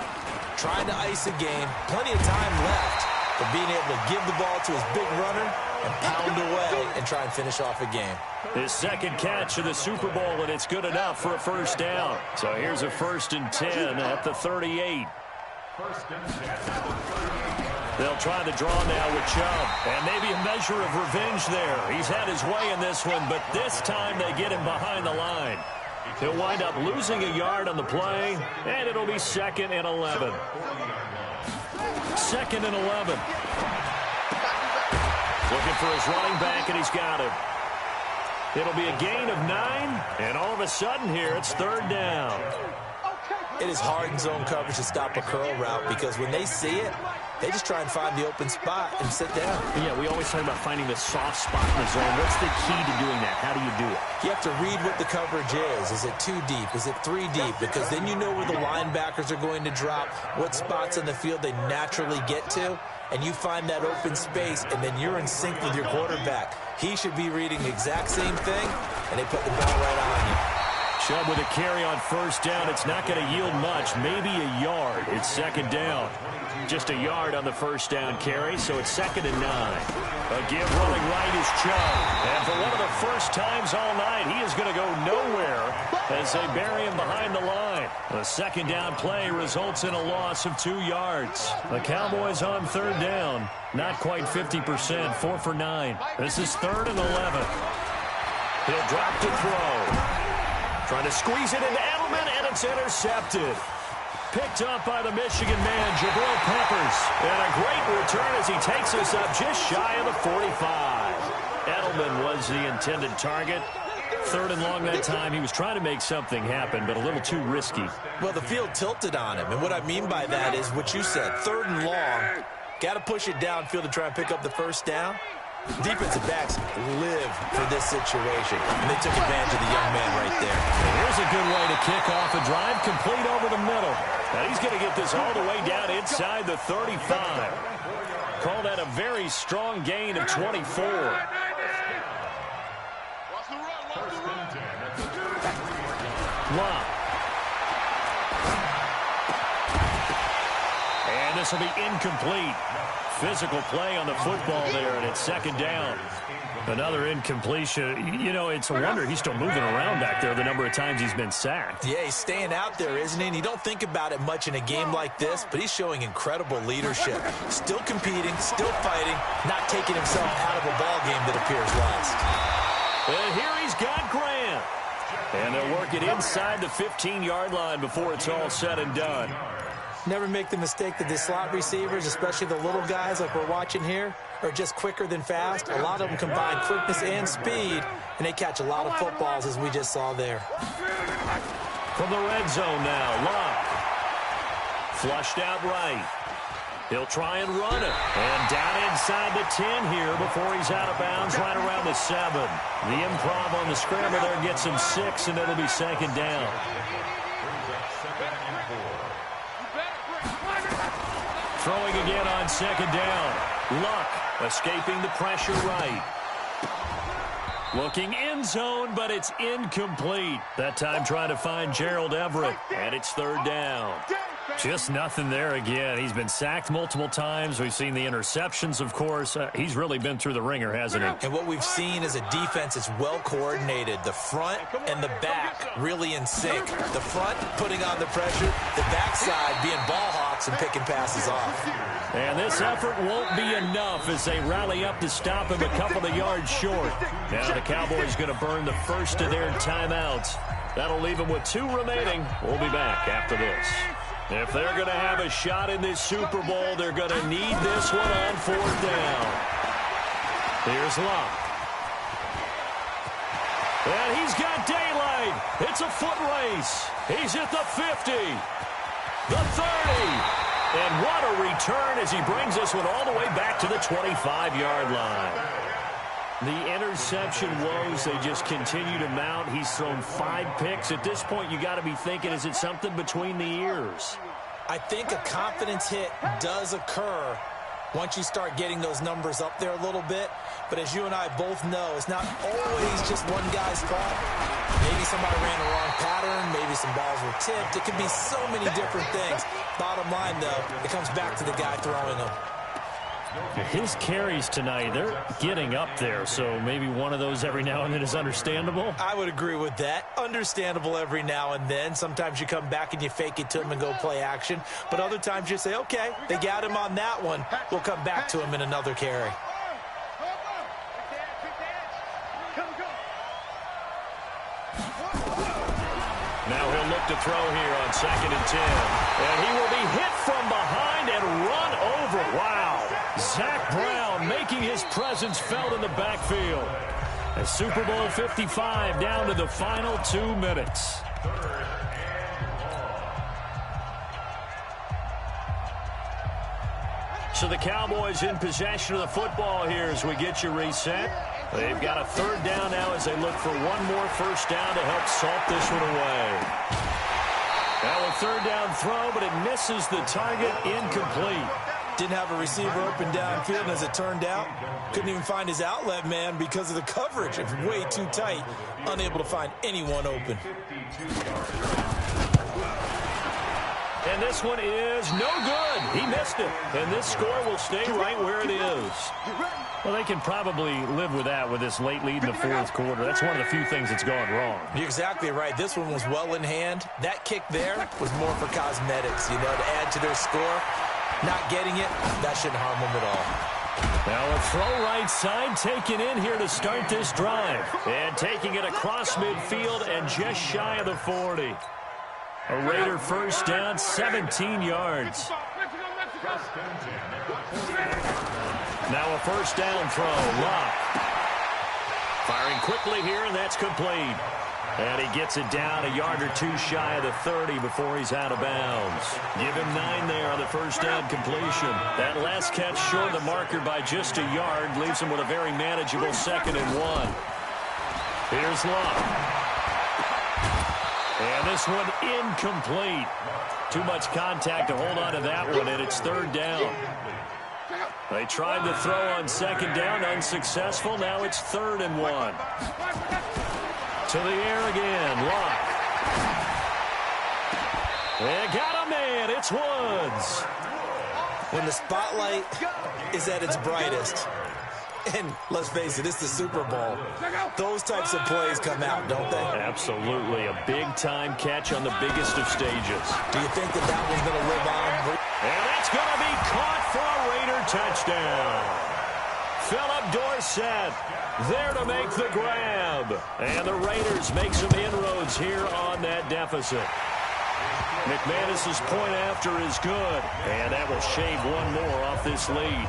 Trying to ice a game, plenty of time left, but being able to give the ball to his big runner and pound away and try and finish off a game. His 2nd catch of the Super Bowl, and it's good enough for a 1st down. So here's a 1st and 10 at the 38. They'll try the draw now with Chubb. And maybe a measure of revenge there. He's had his way in this one, but this time they get him behind the line. He'll wind up losing a yard on the play, and it'll be 2nd and 11. 2nd and 11. Looking for his running back, and he's got him. It'll be a gain of 9, and all of a sudden here, it's 3rd down. It is hard in zone coverage to stop a curl route because when they see it, they just try and find the open spot and sit down. Yeah, we always talk about finding the soft spot in the zone. What's the key to doing that? How do you do it? You have to read what the coverage is. Is it 2 deep? Is it 3 deep? Because then you know where the linebackers are going to drop, what spots in the field they naturally get to, and you find that open space, and then you're in sync with your quarterback. He should be reading the exact same thing, and they put the ball right on you. Chubb with a carry on first down. It's not going to yield much, maybe a yard. It's second down. Just a yard on the first down carry, so it's 2nd and 9. A give running right is Chubb. And for one of the first times all night, he is going to go nowhere as they bury him behind the line. The second down play results in a loss of 2 yards. The Cowboys on third down. Not quite 50%, 4 for 9. This is 3rd and 11. He'll drop to throw. Trying to squeeze it into Edelman, and it's intercepted. Picked up by the Michigan man, Jabril Peppers. And a great return as he takes us up just shy of the 45. Edelman was the intended target. 3rd and long that time. He was trying to make something happen, but a little too risky. Well, the field tilted on him, and what I mean by that is what you said. 3rd and long. Got to push it downfield to try and pick up the first down. Defensive backs live for this situation, and they took advantage of the young man right there. And here's a good way to kick off a drive, complete over the middle. Now he's going to get this all the way down inside the 35. Call that a very strong gain of 24. Wow. And this will be incomplete. Physical play on the football there, and it's 2nd down. Another incompletion. You know, it's a wonder he's still moving around back there the number of times he's been sacked. Yeah, he's staying out there, isn't he? And you don't think about it much in a game like this, but he's showing incredible leadership. Still competing, still fighting, not taking himself out of a ball game that appears lost. And here he's got Grant. And they'll work it inside the 15-yard line before it's all said and done. Never make the mistake that the slot receivers, especially the little guys like we're watching here, are just quicker than fast. A lot of them combine quickness and speed, and they catch a lot of footballs, as we just saw there. From the red zone now, Locke. Flushed out right. He'll try and run it. And down inside the 10 here before he's out of bounds right around the 7. The improv on the scramble there gets him 6, and it'll be 2nd down. Throwing again on 2nd down. Luck escaping the pressure right. Looking end zone, but it's incomplete. That time trying to find Gerald Everett, and it's 3rd down. Just nothing there again. He's been sacked multiple times. We've seen the interceptions, of course. He's really been through the ringer, hasn't he? And what we've seen is a defense that's well coordinated. The front and the back really in sync. The front putting on the pressure, the backside being ball hawks and picking passes off. And this effort won't be enough as they rally up to stop him a couple of yards short. Now the Cowboys going to burn the first of their timeouts. That'll leave them with 2 remaining. We'll be back after this. If they're going to have a shot in this Super Bowl, they're going to need this one on 4th down. Here's Locke. And he's got daylight. It's a foot race. He's at the 50, the 30. And what a return as he brings this one all the way back to the 25-yard line. The interception woes, they just continue to mount. He's thrown 5 picks. At this point, you got to be thinking, is it something between the ears? I think a confidence hit does occur once you start getting those numbers up there a little bit. But as you and I both know, it's not always just one guy's fault. Maybe somebody ran the wrong pattern. Maybe some balls were tipped. It could be so many different things. Bottom line, though, it comes back to the guy throwing them. His carries tonight, they're getting up there, so maybe one of those every now and then is understandable. I would agree with that. Understandable every now and then. Sometimes you come back and you fake it to him and go play action. But other times you say, okay, they got him on that one. We'll come back to him in another carry. Now he'll look to throw here on 2nd and 10. And he will be hit from behind and run over. Wow. Zach Brown making his presence felt in the backfield. A Super Bowl 55 down to the final 2 minutes. So the Cowboys in possession of the football here as we get you reset. They've got a 3rd down now as they look for one more first down to help salt this one away. Now a 3rd down throw, but it misses the target, incomplete. Didn't have a receiver open downfield, and as it turned out, couldn't even find his outlet man because of the coverage. It's way too tight, unable to find anyone open. And this one is no good. He missed it. And this score will stay right where it is. Well, they can probably live with that with this late lead in the fourth quarter. That's one of the few things that's gone wrong. You're exactly right. This one was well in hand. That kick there was more for cosmetics, to add to their score. Not getting it, that shouldn't harm them at all. Now a throw right side taken in here to start this drive. And taking it across midfield and just shy of the 40. A Raider first down, 17 yards. Now a first down throw. Locke firing quickly here, and that's complete. And he gets it down a yard or two shy of the 30 before he's out of bounds. Give him 9 there on the first down completion. That last catch short of the marker by just a yard leaves him with a very manageable 2nd and 1. Here's Locke. And this one incomplete. Too much contact to hold on to that one, and it's 3rd down. They tried to throw on 2nd down, unsuccessful. Now it's 3rd and 1. To the air again, Locke. And got a man, it's Woods. When the spotlight is at its brightest, and let's face it, it's the Super Bowl, those types of plays come out, don't they? Absolutely. A big-time catch on the biggest of stages. Do you think that one's going to live on? And that's going to be caught for a Raider touchdown. Philip Dorsett there to make the grab. And the Raiders make some inroads here on that deficit. McManus's point after is good. And that will shave one more off this lead.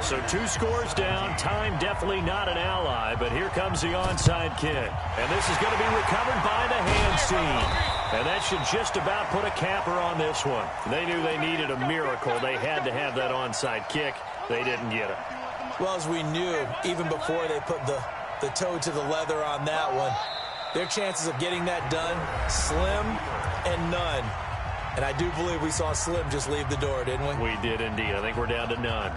So 2 scores down. Time definitely not an ally, but here comes the onside kick. And this is going to be recovered by the hands team. And that should just about put a capper on this one. They knew they needed a miracle. They had to have that onside kick. They didn't get it. Well, as we knew, even before they put the toe to the leather on that one, their chances of getting that done, slim and none. And I do believe we saw Slim just leave the door, didn't we? We did indeed. I think we're down to none.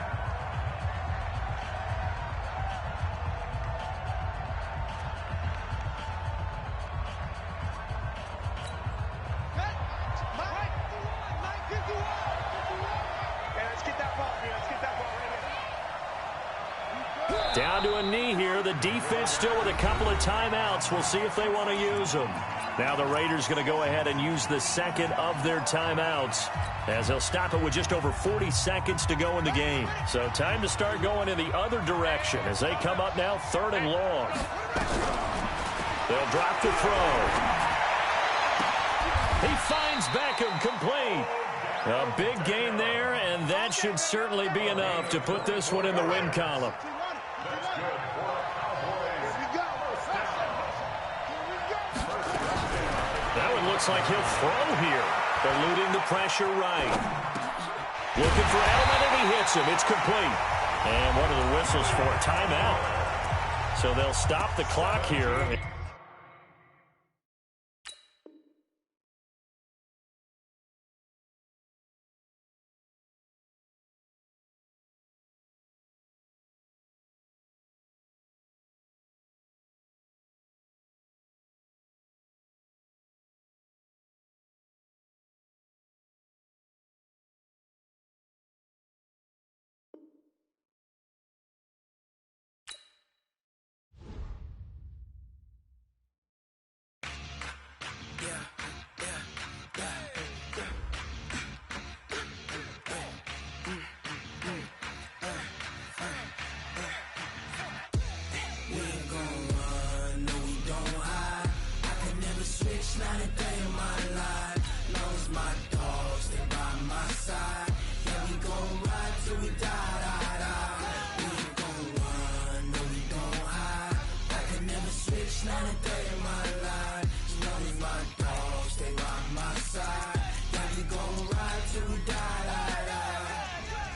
Down to a knee here. The defense still with a couple of timeouts. We'll see if they want to use them. Now the Raiders going to go ahead and use the second of their timeouts as they'll stop it with just over 40 seconds to go in the game. So time to start going in the other direction as they come up now 3rd and long. They'll drop the throw. He finds Beckham complete. A big gain there, and that should certainly be enough to put this one in the win column. That one looks like he'll throw here. Eluding the pressure right. Looking for Edelman, and he hits him. It's complete. And what are the whistles for? Timeout. So they'll stop the clock here.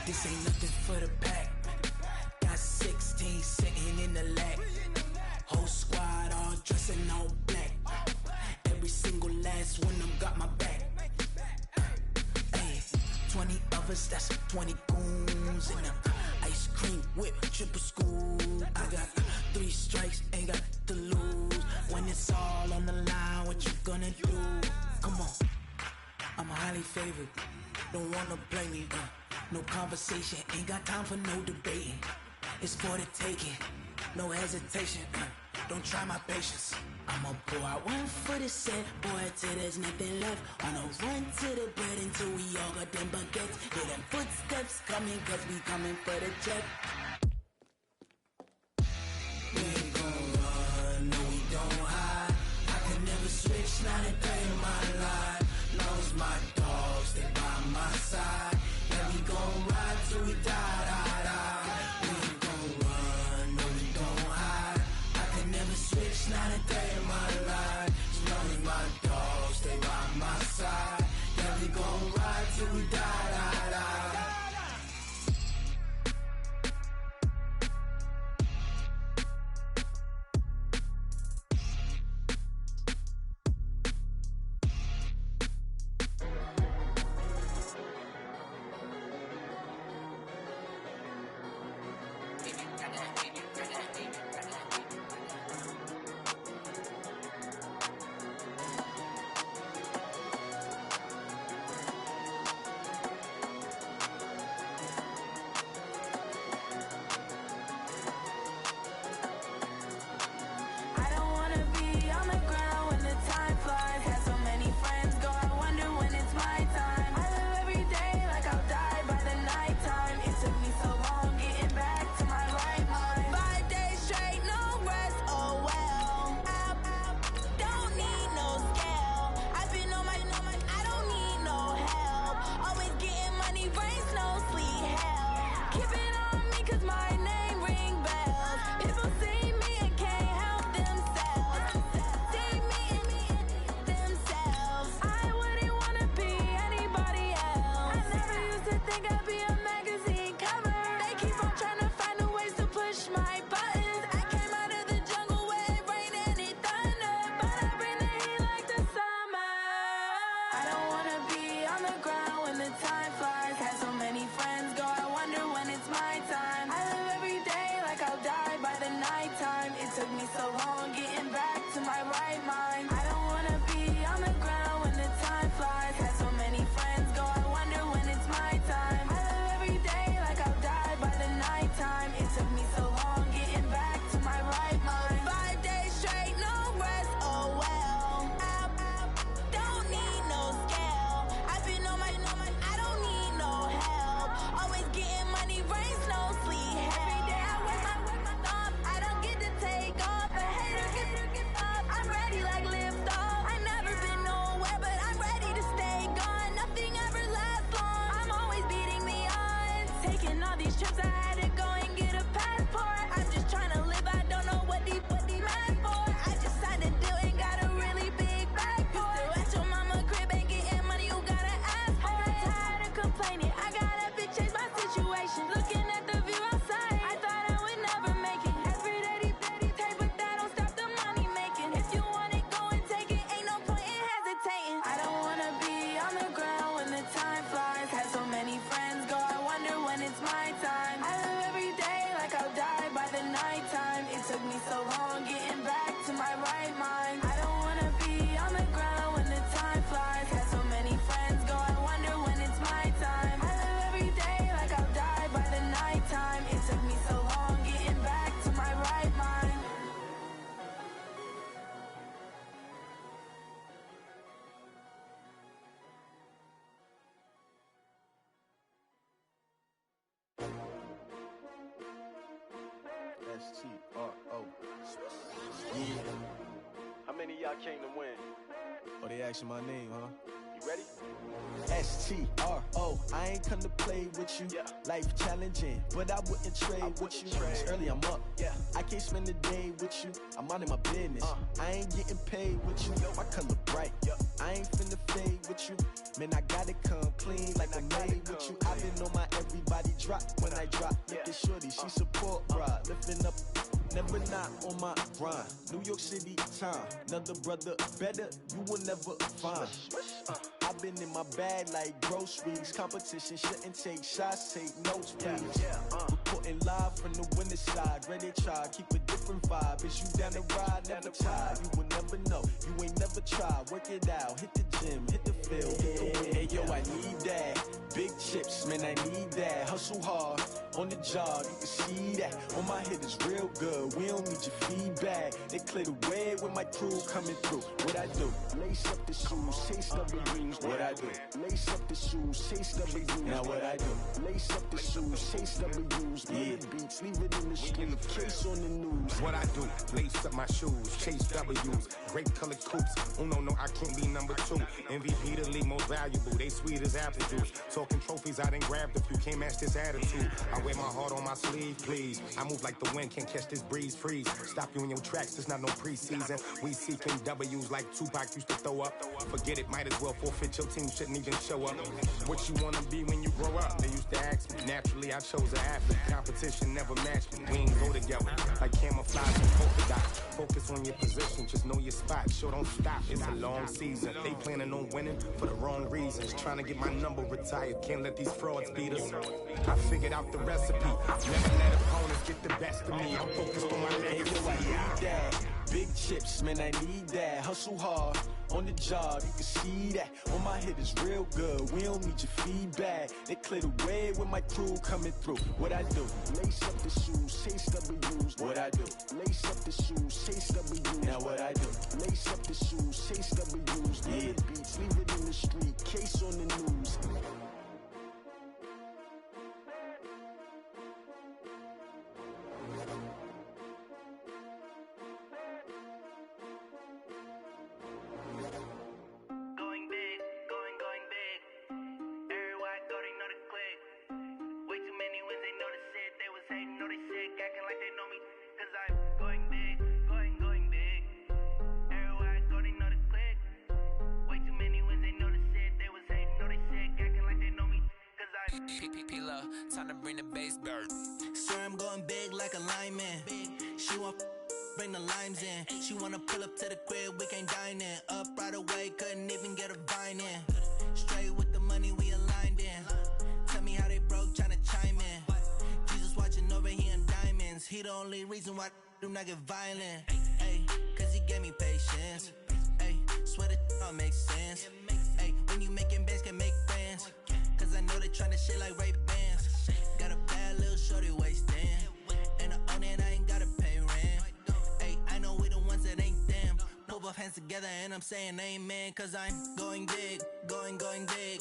This ain't nothing for the pack. Got 16 sitting in the lag. Whole squad all dressing all black. Every single last one of them got my back. Hey, 20 of us, that's 20 goons. whip, triple school. I got 3 strikes, ain't got to lose. When it's all on the line, what you gonna do? Come on, I'm highly favored. Don't wanna play me, no conversation, ain't got time for no debating. It's for the taking, no hesitation, don't try my patience. I'ma pour out one for the set, boy, till there's nothing left. Wanna run to the bread until we all got them baguettes. Hear them footsteps coming, cause we coming for the jet. We ain't gon' run, no we don't hide. I can never switch, not a day in my life. Long as my dogs stay by my side. Yeah, we gon' ride till we die, die, die. We ain't gon' run, no we don't hide. I can never switch, not a day in my life. As long as my dogs stay by my side. Yeah, we gon' ride till we die, die, die. S-T-R-O. Yeah. How many of y'all came to win? Oh, they asking my name, huh? You ready? S-T-R-O. I ain't come to play with you. Yeah. Life challenging, but I wouldn't trade with you. It's early, I'm up. Yeah. I can't spend the day with you. I'm minding my business. I ain't getting paid with you. My color bright. I ain't finna fade with you. Man, I gotta come clean like I'm made with you. I've been on my everybody drop when I drop. Look at shorty, she support ride. Lifting up, never not on my grind. New York City time, another brother better, you will never find. I I've been in my bag like groceries. Competition shouldn't take shots, take notes, please. Reporting live from the winning side. Ready to try, keep a different vibe. Is you down the ride, never tired. You will never know, you ain't never tried. Work it out, hit the gym, hit the field, hit the wind. Hey yo, I need that. Big chips, man, I need that. Hustle hard, on the job, you can see that. On my head is real good, we don't need your feedback. They clear the way with my crew coming through. What I do? Lace up the shoes, chase W's. What I do? Lace up the shoes, chase W's. Now what I do? Lace up the shoes, chase W's. Yeah. Beats, leave it in the street, case on the news. What I do? Lace up my shoes, chase W's. Great color coops. Oh no, I can't be number 2. MVP the league most valuable. They sweet as apple juice. Talking trophies, I done grabbed a few. Can't match this attitude. I wear my heart on my sleeve, please. I move like the wind, can't catch this breeze. Freeze. Stop you in your tracks. There's not no preseason. We seeking W's like Tupac used to throw up. Forget it, might as well forfeit. Your team shouldn't even show up. What you wanna be when you grow up? They used to ask me. Naturally, I chose an athlete. Competition never matched me. We ain't go together like camouflage and polka dots. Focus on your position, just know your spot. Sure, don't stop. It's a long season. They planning on winning for the wrong reasons. Trying to get my number retired. Can't let these frauds beat us. I figured out the recipe. Never let opponents get the best of me. I'm focused on my legacy. I need that. Big chips, man, I need that. Hustle hard, on the job, you can see that. On my head is real good, we don't need your feedback. They clear the way with my crew coming through. What I do? Lace up the shoes, chase W's. What I do? Lace up the shoes, chase W's. Now what I do? Lace up the shoes, chase W's. Yeah. Beats, leave it in the street, case on the news. Time to bring the bass bird. Swear I'm going big like a lineman. She want bring the limes in. She wanna pull up to the crib, we can't dine in. Up right away, couldn't even get a vine in. Straight with the money we aligned in. Tell me how they broke, tryna chime in. Jesus watching over here in diamonds. He the only reason why I do not get violent. Ay, cause he gave me patience. Ay, swear that all makes sense. Ay, when you making bands can make friends. Cause I know they tryna shit like Ray Bans. Got a bad little shorty wasting. And I own it, I ain't gotta pay rent. Ay, I know we the ones that ain't them. Pull both hands together and I'm saying amen. Cause I'm going big, going big.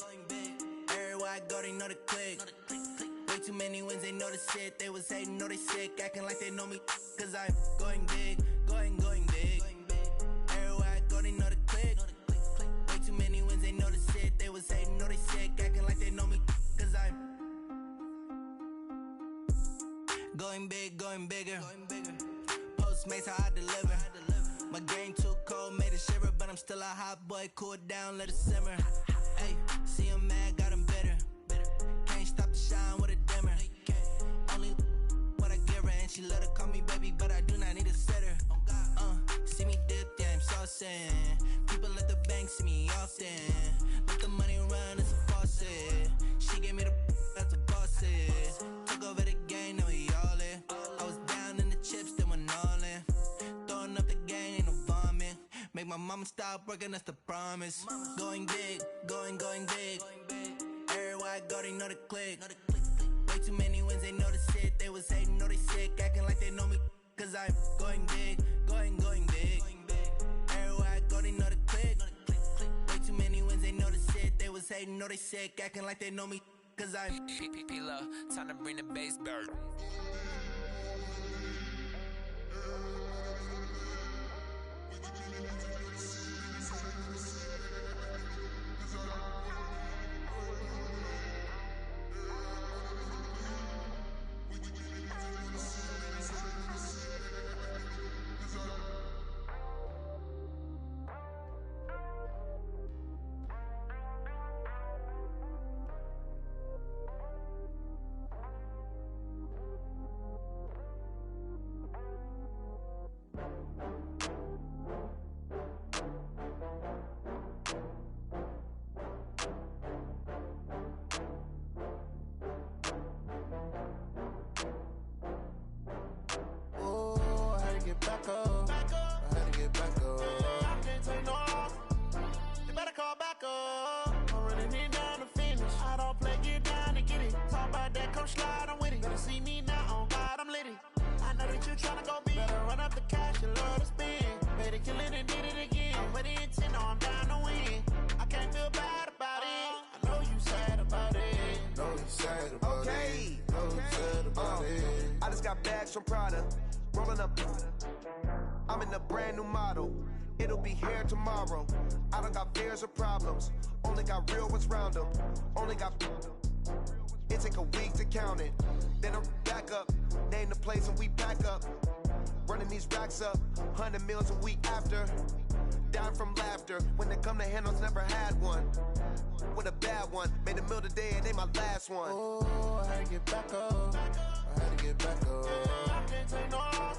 Everywhere I go, they know the click. Way too many wins, they know the shit. They was hating, know they sick, acting like they know me. Cause I'm going big, going big. Everywhere I go, they know the click. Way too many wins, they know the shit. They was hating, know they sick, acting like they know me. Cause I'm going big, going bigger. Postmates how I deliver. My game too cold, made it shiver. But I'm still a hot boy, cool it down, let it simmer. Hey, see him mad, got him bitter. Can't stop the shine with a dimmer. Only what I give her, and she love to call me baby, but I do not need a sitter. See me dip, yeah, I'm saucing. People at the bank see me often. Let the money run, it's a faucet. She gave me the that's a boss is. Took over the game, now we all in. I was down in the chips, then went all in. Throwing up the game, ain't no vomit. Make my mama stop working, that's the promise. Going big, going big. Everywhere I go, they know the click. Way too many wins, they know the shit. They was hating, know they sick, acting like they know me. Cause I'm going big, going big. Everywhere I go, they know the click. Way too many wins, they know the shit. They was hating, know they sick, acting like they know me. Cause I'm P-P-P-Love, time to bring the bass bird. know that you tryna go big. Better run up the cash and love to spend. Made it, kill it, and did it again. With the intent, no, I'm down to win. I can't feel bad about it. I know you sad about it. Know you sad about it. Know you sad about it. I just got bags from Prada. Rolling up. I'm in a brand new model. It'll be here tomorrow. I don't got fears or problems. Only got real ones round them. Only got. It take a week to count it. Then I'm back up. Name the place and we back up. Running these racks up. 100 meals a week after. Down from laughter. When it come to handles, never had one. With a bad one. Made a meal today and they my last one. Oh, I had to get back up. I had to get back up. I can't take no loss.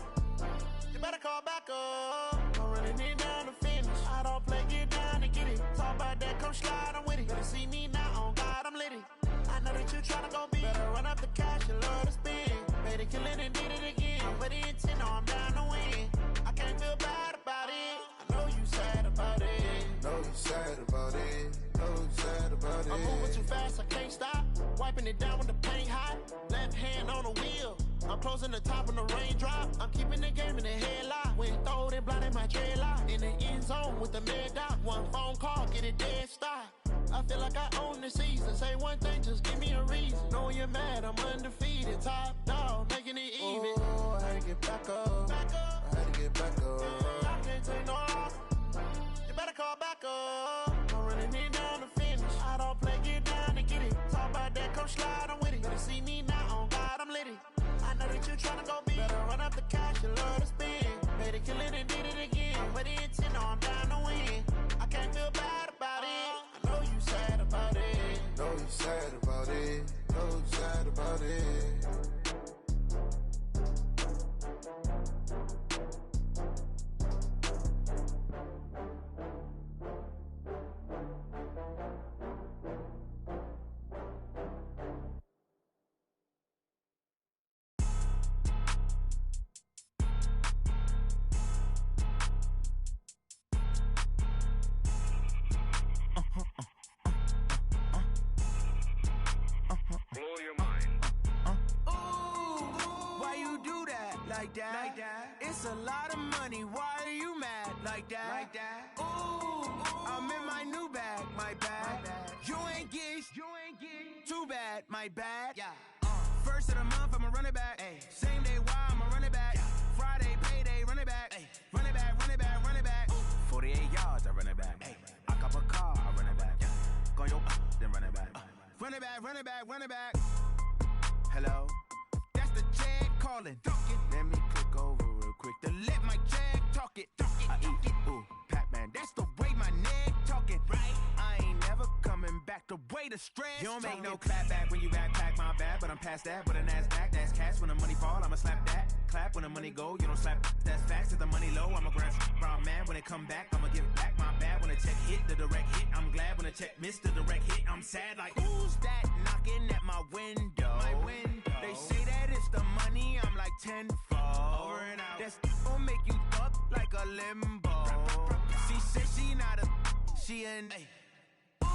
You better call back up. I'm running it down to finish. I don't play, get down to get it. Talk about that, come slide, I'm with it. Better see me now, on God, I'm litty. I know that you tryna go big. Better run up the cash and love to spend. Made it, kill it, and did it again. With the intent, no, I'm down to win. I can't feel bad about it. I know you sad about it. Know you sad about it. Know you sad about it. I'm moving too fast, I can't stop. Wiping it down with the paint hot. Left hand on the wheel. I'm closing the top of the raindrop. I'm keeping the game in the headlock. When throwed and blinded my dreadlock. In the end zone with the mad dot. One phone call, get it dead stop. I feel like I own the season. Say one thing, just give me a reason. Knowing you're mad, I'm undefeated. Top dog, making it even. Oh, I had to get back up. I had to get back up. I can't take no loss. You better call back up. I'm running it down to finish. I don't play, get down to get it. Talk about that, come slide, I'm with it. Better see me now, on God, I'm litty. I know that you tryna go big. Better run up the cash and love to spend. Made it, kill it, and did it again. With the intent, no, I'm down to win. I can't feel bad about it. I know you sad about it. Know you sad about it. Know you sad about it. Like that. It's a lot of money. Why are you mad like that? Ooh, I'm in my new bag, my bad. You ain't get too bad, my bad. Yeah. First of the month, I'ma run it back. Ay. Same day, why I'ma run it back. Friday, payday, run it back. Ay. Run it back, run it back, run it back. 48 yards, I run it back. Ay. I cop a car, I run it back. Go your then run it back. Run it back, run it back, run it back. Hello, that's the Jag calling. Let me click over real quick to let my Jag talk it. I eat it, ooh, Pac-Man. That's the way my neck talking. Right, I ain't never coming back. The way the stress. You don't make no clap back when you backpack, my bad. But I'm past that. But a NASDAQ, that's cash. When the money fall, I'ma slap that. Clap when the money go, you don't slap. That's facts. If the money low, I'ma grab brown man. When it come back, I'ma give back my bad. When the check hit, the direct hit. I'm glad when the check missed the direct hit. I'm sad like who's that knocking at my window? My window. They say that it's the money. I'm like tenfold. Over and out. That's gon' make you up like a limbo. She said she not a. She an. Ooh,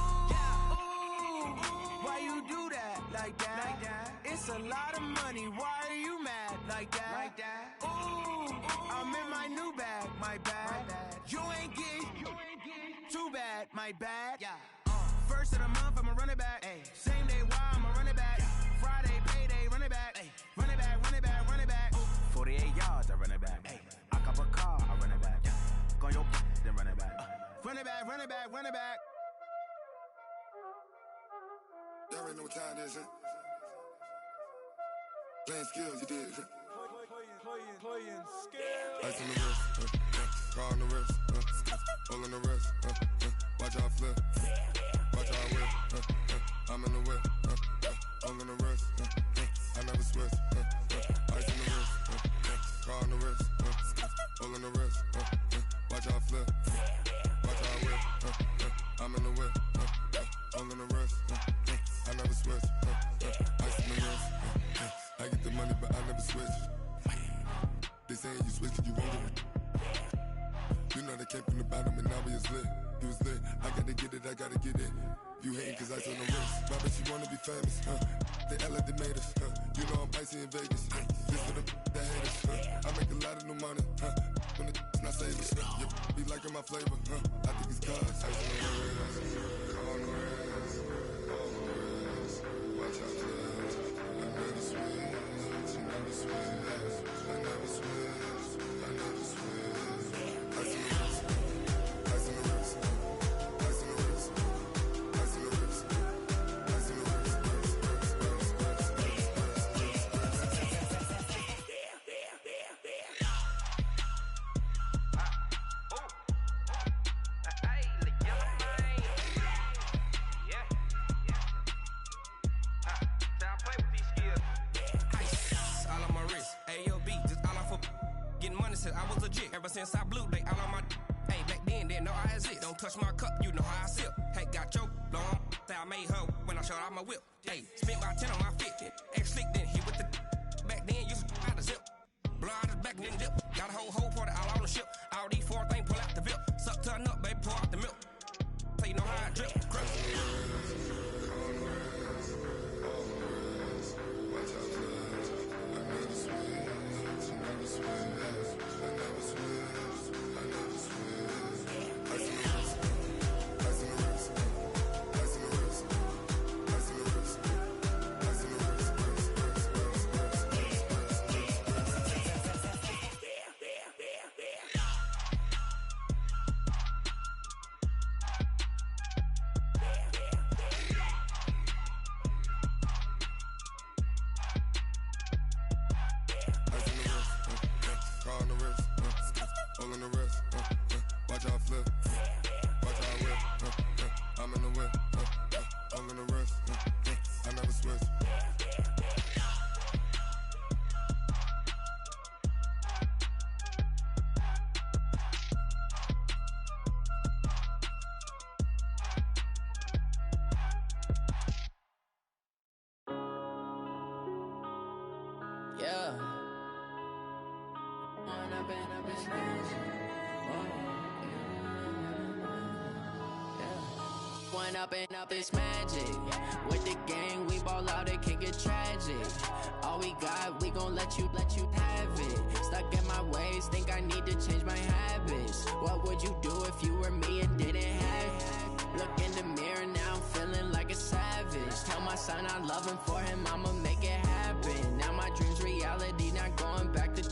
why you do that like that? It's a lot of money. Why are you mad like that? Ooh, I'm in my new bag, my bad. You ain't get too bad, my bad. Yeah. First of the month, I'ma run it back. Ay. Same day, why I'ma run it back. Friday, payday, run it back. Ay. Run it back, run it back, run it back. 48 yards, I run it back. Ay. I cop a car, I run it back. Go your then run it back. Run it back, run it back, run it back. Y'all already know what time it is, huh? Playing skills, you did. Playing skills. Ice on the wrist, car on the wrist, hole in the wrist, watch out flip, watch out whip, I'm in the whip, hole in the wrist, I never switch, ice on the wrist, car on the wrist, hole in the wrist, watch out flip, watch out whip, I'm in the whip, hole in the wrist, I never switch, ice on the wrist, I get the money but I never switch. They saying you switch, you won't get it. You know they came from the bottom and now we is lit. You was lit, I gotta get it, I gotta get it. You hating cause I on the wrist. My bitch, you wanna be famous, They Ella, they made us, You know I'm icy in Vegas, This for the that haters, money, when the not saving, you be liking my flavor, I think it's cause. Ice on the wrist, on the wrist, on the wrist. Watch out, cuz I never switch, I never switch, I never switch, I never switch. Ice on the wrist, ice on the wrist, ice on the wrist, ice on the wrist, ice on the wrist. I was legit ever since I blew they all on my hey back then didn't know I exist. Don't touch my cup, you know how I sip. Hey, got your long I made her when I showed out my whip. Hey, spent about 10 on my fit. Ex-slick then hit with the back then used to out the zip. Blow out his back then dip. Got a whole party all on the ship. All these four things pull out the VIP. Suck turn up, baby, pour out the milk. So you know how I drip. Crip. Up this magic with the gang, we ball out, it can get tragic. All we got, we gon' let you have it. Stuck in my ways, think I need to change my habits. What would you do if you were me and didn't have it? Look in the mirror, now I'm feeling like a savage. Tell my son I love him, for him I'ma make it happen. Now my dreams reality, not going back to.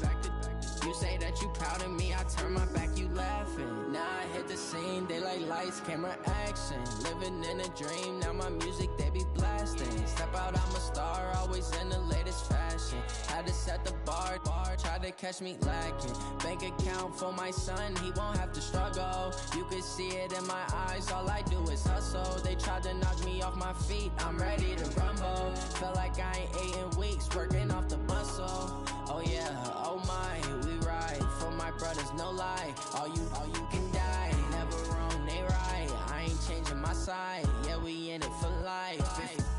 You say that you proud of me, I turn my back, you laughing. Now I hit the scene, they like lights, camera, action. Living in a dream, now my music, they be blasting. Step out, I'm a star, always in the latest fashion. Had to set the bar, try to catch me lacking. Bank account for my son, he won't have to struggle. You can see it in my eyes, all I do is hustle. They tried to knock me off my feet, I'm ready to rumble. Feel like I ain't ate in weeks, working off the muscle. Oh yeah, oh my, we ride for my brothers, no lie. All you can die, never wrong, they right. I ain't changing my side, yeah, we in it for life.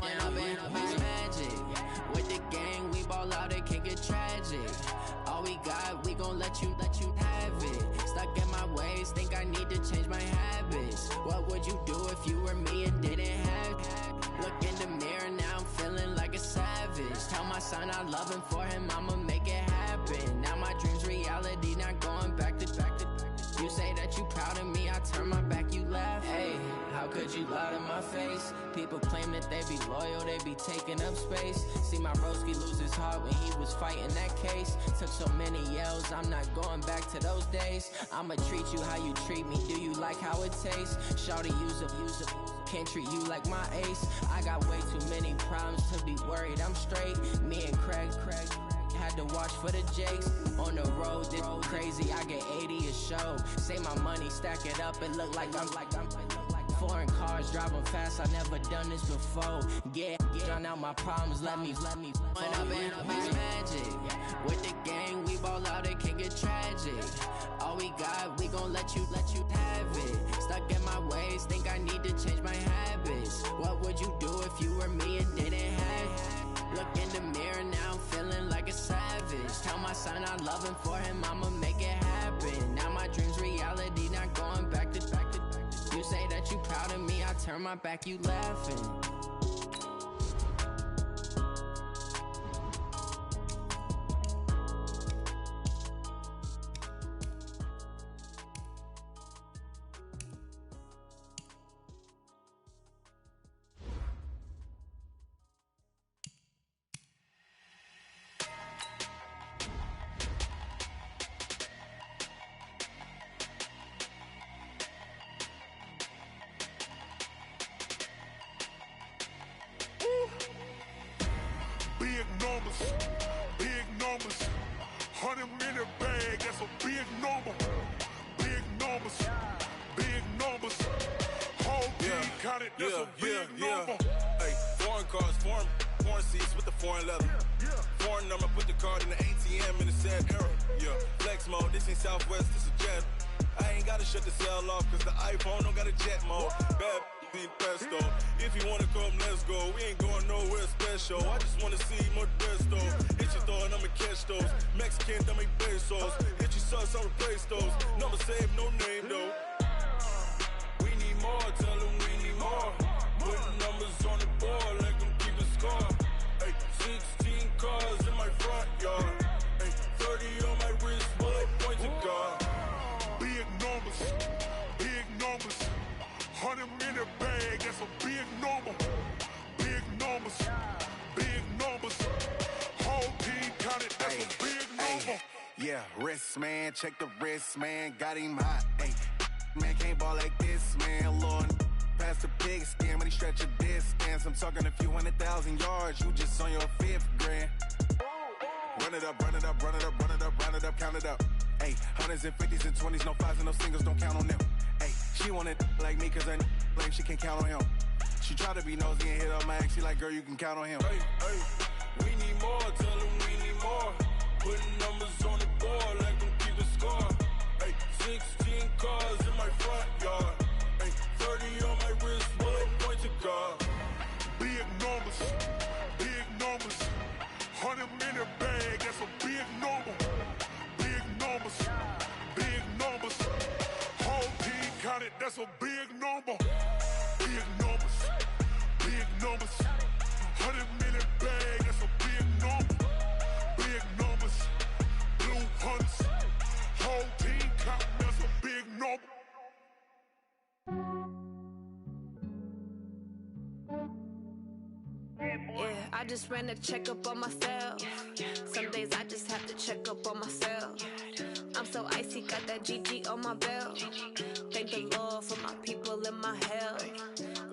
When up it's magic. With the gang, we ball out, it can get tragic. All we got, we gon' let you have it. Stuck in my ways, think I need to change my habits. What would you do if you were me and didn't have it? Look in the mirror, now I'm feeling like a savage. Tell my son I love him, for him I'ma make it happen. Now my dreams reality, not going back to. You say that you proud of me, I turn my back, you laugh. Hey, how could you lie to my face? People claim that they be loyal, they be taking up space. See my broski lose his heart when he was fighting that case. Took so many yells, I'm not going back to those days. I'ma treat you how you treat me, do you like how it tastes? Shawty, use a can't treat you like my ace. I got way too many problems to be worried, I'm straight. Me and Craig had to watch for the Jakes. On the road, this crazy, I get 80 a show. Say my money, stack it up, it look like I'm foreign cars, driving fast, I never done this before. Get drown out my problems, let me When up it's magic. With the gang, we ball out, it can get tragic. All we got, we gon' let you have it. Stuck in my ways, think I need to change my habits. What would you do if you were me and didn't have it? Look in the mirror, now I'm feeling like a savage. Tell my son I love him, for him I'ma make it happen. Now my dreams reality, not going back to. You say that you proud of me, I turn my back, you laughing. 100-minute bag, that's a big number. Big numbers, big numbers. Whole team counted, that's a big number. Hey, foreign cars, foreign seats with the foreign leather. Foreign number, put the card in the ATM in the sad era. Yeah, flex mode, this ain't Southwest, this a jet. I ain't gotta shut the cell off, cause the iPhone don't got a jet mode. Bad be pesto. If you wanna come, let's go. We ain't going nowhere special. I just wanna see Modesto. Hit your thought, I'ma catch those. Mexican, that make pesos. Hit your sus, I'll replace those. Number saved, no name though. We need more, tell them we need more. Putting numbers on the board, let them keep the score. Hey, 16 cars in my front yard. Hey, 30 on my wrist, bullet point to God. Big numbers, big numbers. 100-minute bag, that's a big number. Big numbers, big numbers. Whole team counted, that's a big number. Yeah, wrist man, check the wrist man, got him hot. Ay, man can't ball like this, man. Lord, past the pig skin when he stretch a distance. I'm talking a few 100,000 yards, you just on your 5th grand. Run it up, run it up, run it up, run it up, run it up, count it up. Ay, 100s and 50s and 20s, no 5s and no singles, don't count on them. Ay, she want it like me, cause her lame, she can't count on him. She try to be nosy and hit up my ex, she like, girl, you can count on him. Hey, hey, we need more, tell them we need more. Putting numbers on the board, let them keep the score. Hey, 16 cars in my front yard. Hey, 30 on my wrist, bullet point to God. Big numbers, big numbers. 100-minute bag, that's a big number. Big numbers, big numbers. Whole team counted, that's a big number. Big numbers, big numbers. 100-minute bag, that's a big number. Big numbers, blue hunts. Whole team counting, that's a big number. Yeah, I just ran a checkup on myself. Some days I just have to check up on myself. I'm so icy, got that GG on my belt. Thank the Lord for my people in my health.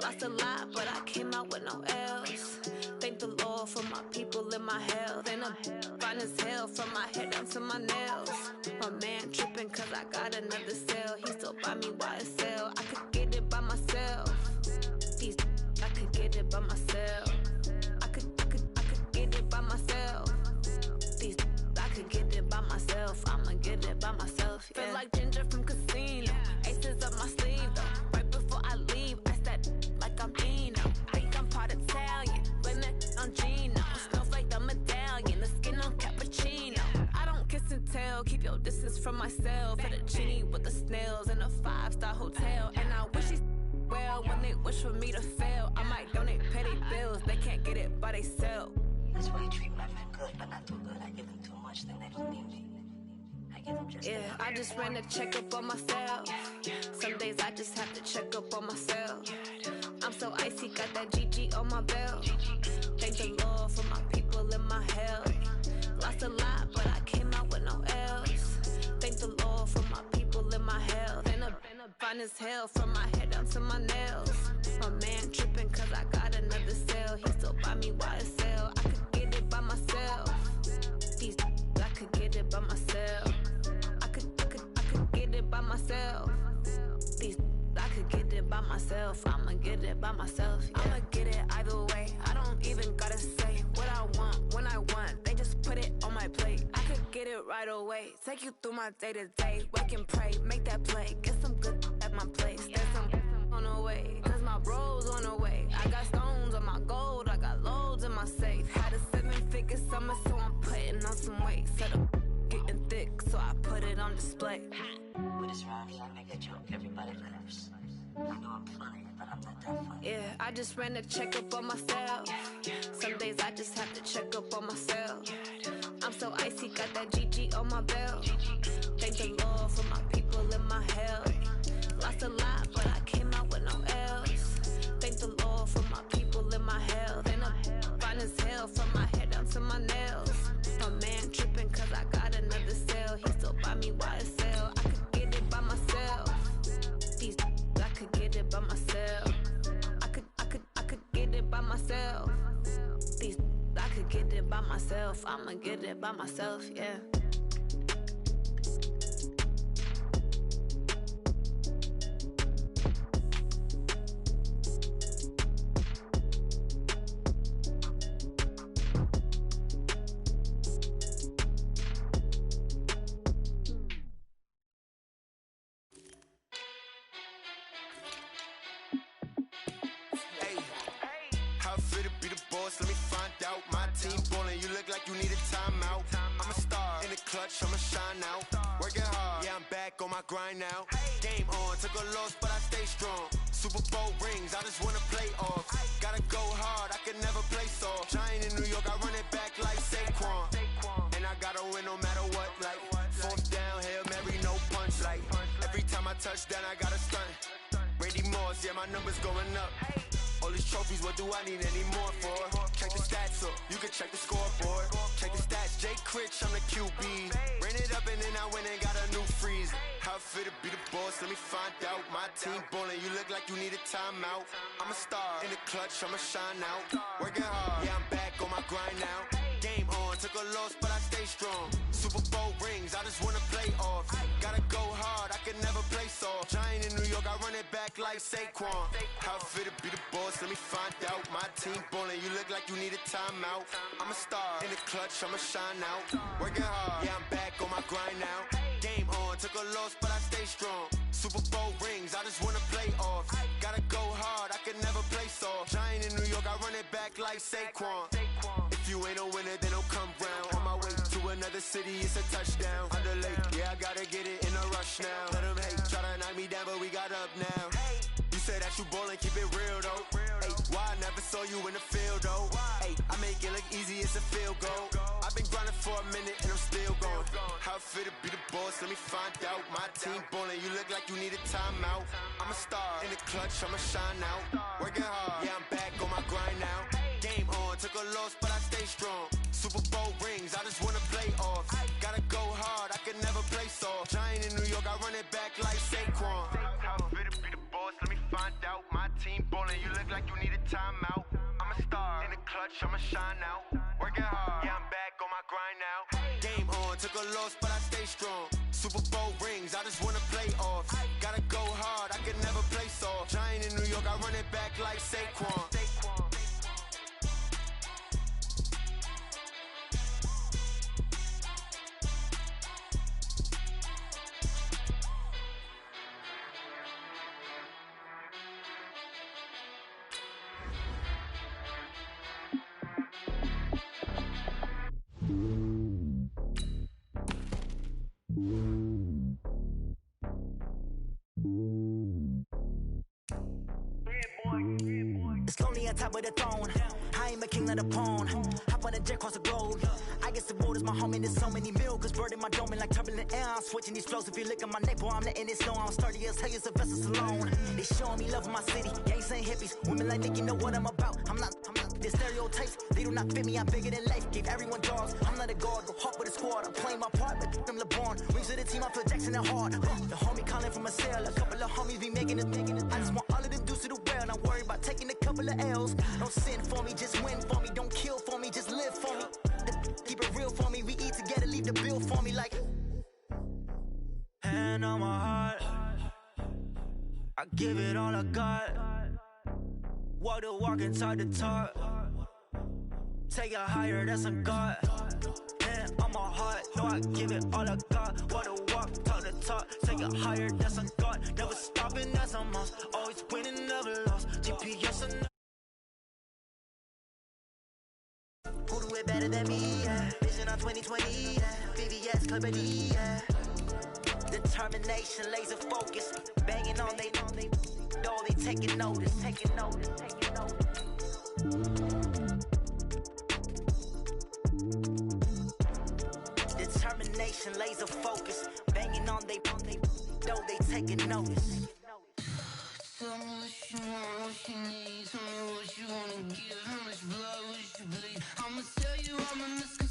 Lost a lot, but I came out with no L's. Thank the Lord for my people in my health. And I'm fine as hell from my head down to my nails. My man tripping cause I got another cell. He still buy me YSL. I could get it by myself. I could get it by myself. I could get it by myself. I could get it by myself. I'ma get it by myself. Yeah. Feel like Ginger from Casino. Aces up my sleeve though. Right before I leave, I said like I'm Dino. Think I'm part Italian. Blame it on Gino. Smells like the medallion. The skin on cappuccino. I don't kiss and tell. Keep your distance from myself. For the genie with the snails in a 5-star hotel. And I wish he well when they wish for me to fail. I might donate petty bills. They can't get it by they sell. That's why you treat my men good, but not too good. I give them too much, then they don't need me. I give them just enough. I just ran a checkup on myself. Some days I just have to check up on myself. I'm so icy, got that GG on my belt. Thank the Lord for my people in my health. Lost a lot, but I came out with no L's. Thank the Lord for my people in my health. And I'm fine as hell from my head down to my nails. My man tripping cause I got another cell. He still buy me YSL. I could get it by myself. I could get it by myself. I could get it by myself. I could get it by myself. I'ma get it by myself. Yeah. I'ma get it either way. I don't even gotta say what I want when I want. They just put it on my plate. I could get it right away. Take you through my day to day. Wake and pray, make that play. Get some good at my place. There's some on the way. Cause my bro's on the way. I got stones on my gold. I got loads in my safe. Had a 7-figure summer, so I'm putting on some weight. Set up getting thick, so I put it on display. With this round here, I make a joke everybody laughs. I know I'm funny, but I'm not that funny. Yeah, I just ran a checkup on myself. Some days I just have to check up on myself. I'm so icy, got that GG on my belt. Thank the Lord for my people in my health. Lost a lot, but I came out with no L's. Thank the Lord for my people in my health. And I'm fine as hell from my head down to my nails. My man tripping cause I got another cell. He still buy me YSL. I could get it by myself. I could get it by myself. I could get it by myself. I could get it by myself. I'ma get it by myself, yeah. How I feel to be the boss, let me find out. My team ballin', you look like you need a timeout. I'm a star, in the clutch, I'ma shine out. Working hard, yeah, I'm back on my grind now. Game on, took a loss, but I stay strong. Super Bowl rings, I just wanna play off. Gotta go hard, I can never play soft. Giant in New York, I run it back like Saquon. And I gotta win no matter what, like fourth down, Hail Mary, no punch. Like every time I touch down, I gotta stunt. Randy Moss, yeah, my numbers going up. All these trophies, what do I need any more for? Check the stats up, you can check the scoreboard. Check the stats, Jay Critch, I'm the QB. Ran it up and then I went and got a new freeze. How I feel to be the boss, let me find out. My team ballin', you look like you need a timeout. I'm a star, in the clutch, I'ma shine out. Working hard, yeah, I'm back on my grind now. Game on, took a loss, but I stay strong. Super Bowl rings, I just wanna play off. Gotta go hard, I can never play soft. Giant in New York, I run it back like Saquon. How I feel to be the boss, let me find out. My team ballin', you look like you need a timeout. I'm a star, in the clutch, I'ma shine out. Working hard, yeah, I'm back on my grind now. Game on, took a loss, but I stay strong. Super Bowl rings, I just wanna play off. Gotta go hard, I can never play soft. Giant in New York, I run it back like Saquon. If you ain't a winner, then don't come round. On my way to another city, it's a touchdown. Underlay, yeah, I gotta get it in a rush now. Let them hate, try to knock me down, but we got up now. You say that you ballin', keep it real though. Hey, why I never saw you in the field though? Hey, I make it look easy, it's a field goal. I've been grinding for a minute and I'm still going. How I feel to be the boss, let me find out. My team ballin', you look like you need a timeout. I'm a star, in the clutch, I'ma shine out. Working hard, yeah, I'm back on my grind now. Game on, took a loss, but I stay strong. Super Bowl rings, I just wanna play off. Gotta go hard, I can never play soft. Giant in New York, I run it back like Saquon. How I feel to be the boss, let me find out. My team ballin', you look like you need a timeout. I'm a star, in the clutch, I'ma shine out. Working hard, yeah, I'm back on my grind now. Game on, took a loss, but I stay strong. Super Bowl rings, I just wanna play off. Gotta go hard, I can never play soft. Giant in New York, I run it back like Saquon. It's lonely on top of the throne. I ain't a king of the pawn. Hop on a jet across the globe. I guess the road is my home and there's so many milkers burning my dome like turbulent air. I'm switching these flows. If you look at my neck, boy, I'm letting it slow. I'm sturdy as hell as Sylvester Stallone. They showing me love in my city. Gangs and hippies. Women like Nick, you know what I'm about. I'm not. The stereotypes, they do not fit me. I'm bigger than life. Gave everyone dogs. I'm not a guard. Go hard with a squad. I'm playing my part, but I'm LeBron. Rings of the team, I feel Jackson and hard. The homie calling from a cell. A couple of homies be making it. I just want all of them dudes to the well. Not worried about taking a couple of L's. Don't sin for me, just win for me. Don't kill for me, just live for me. Keep it real for me. We eat together, leave the bill for me like. Hand on my heart, I give it all I got. Walk the walk and talk the talk. Take it higher, that's a God. Hand on my heart, no, I give it all I got. Walk the walk, talk the talk. Take it higher, that's a God. Never stopping, that's a must. Always winning, never lost. GPS and who do it better than me? Yeah. Vision on 2020, yeah. VVS, Clippity, yeah. Determination, laser focus. Banging on they know they taking notice. Determination, laser focus. Banging on they know they taking notice. Tell me what you want, what you need. Tell me what you wanna give. How much blood would you bleed? I'ma tell you I'm in the sky.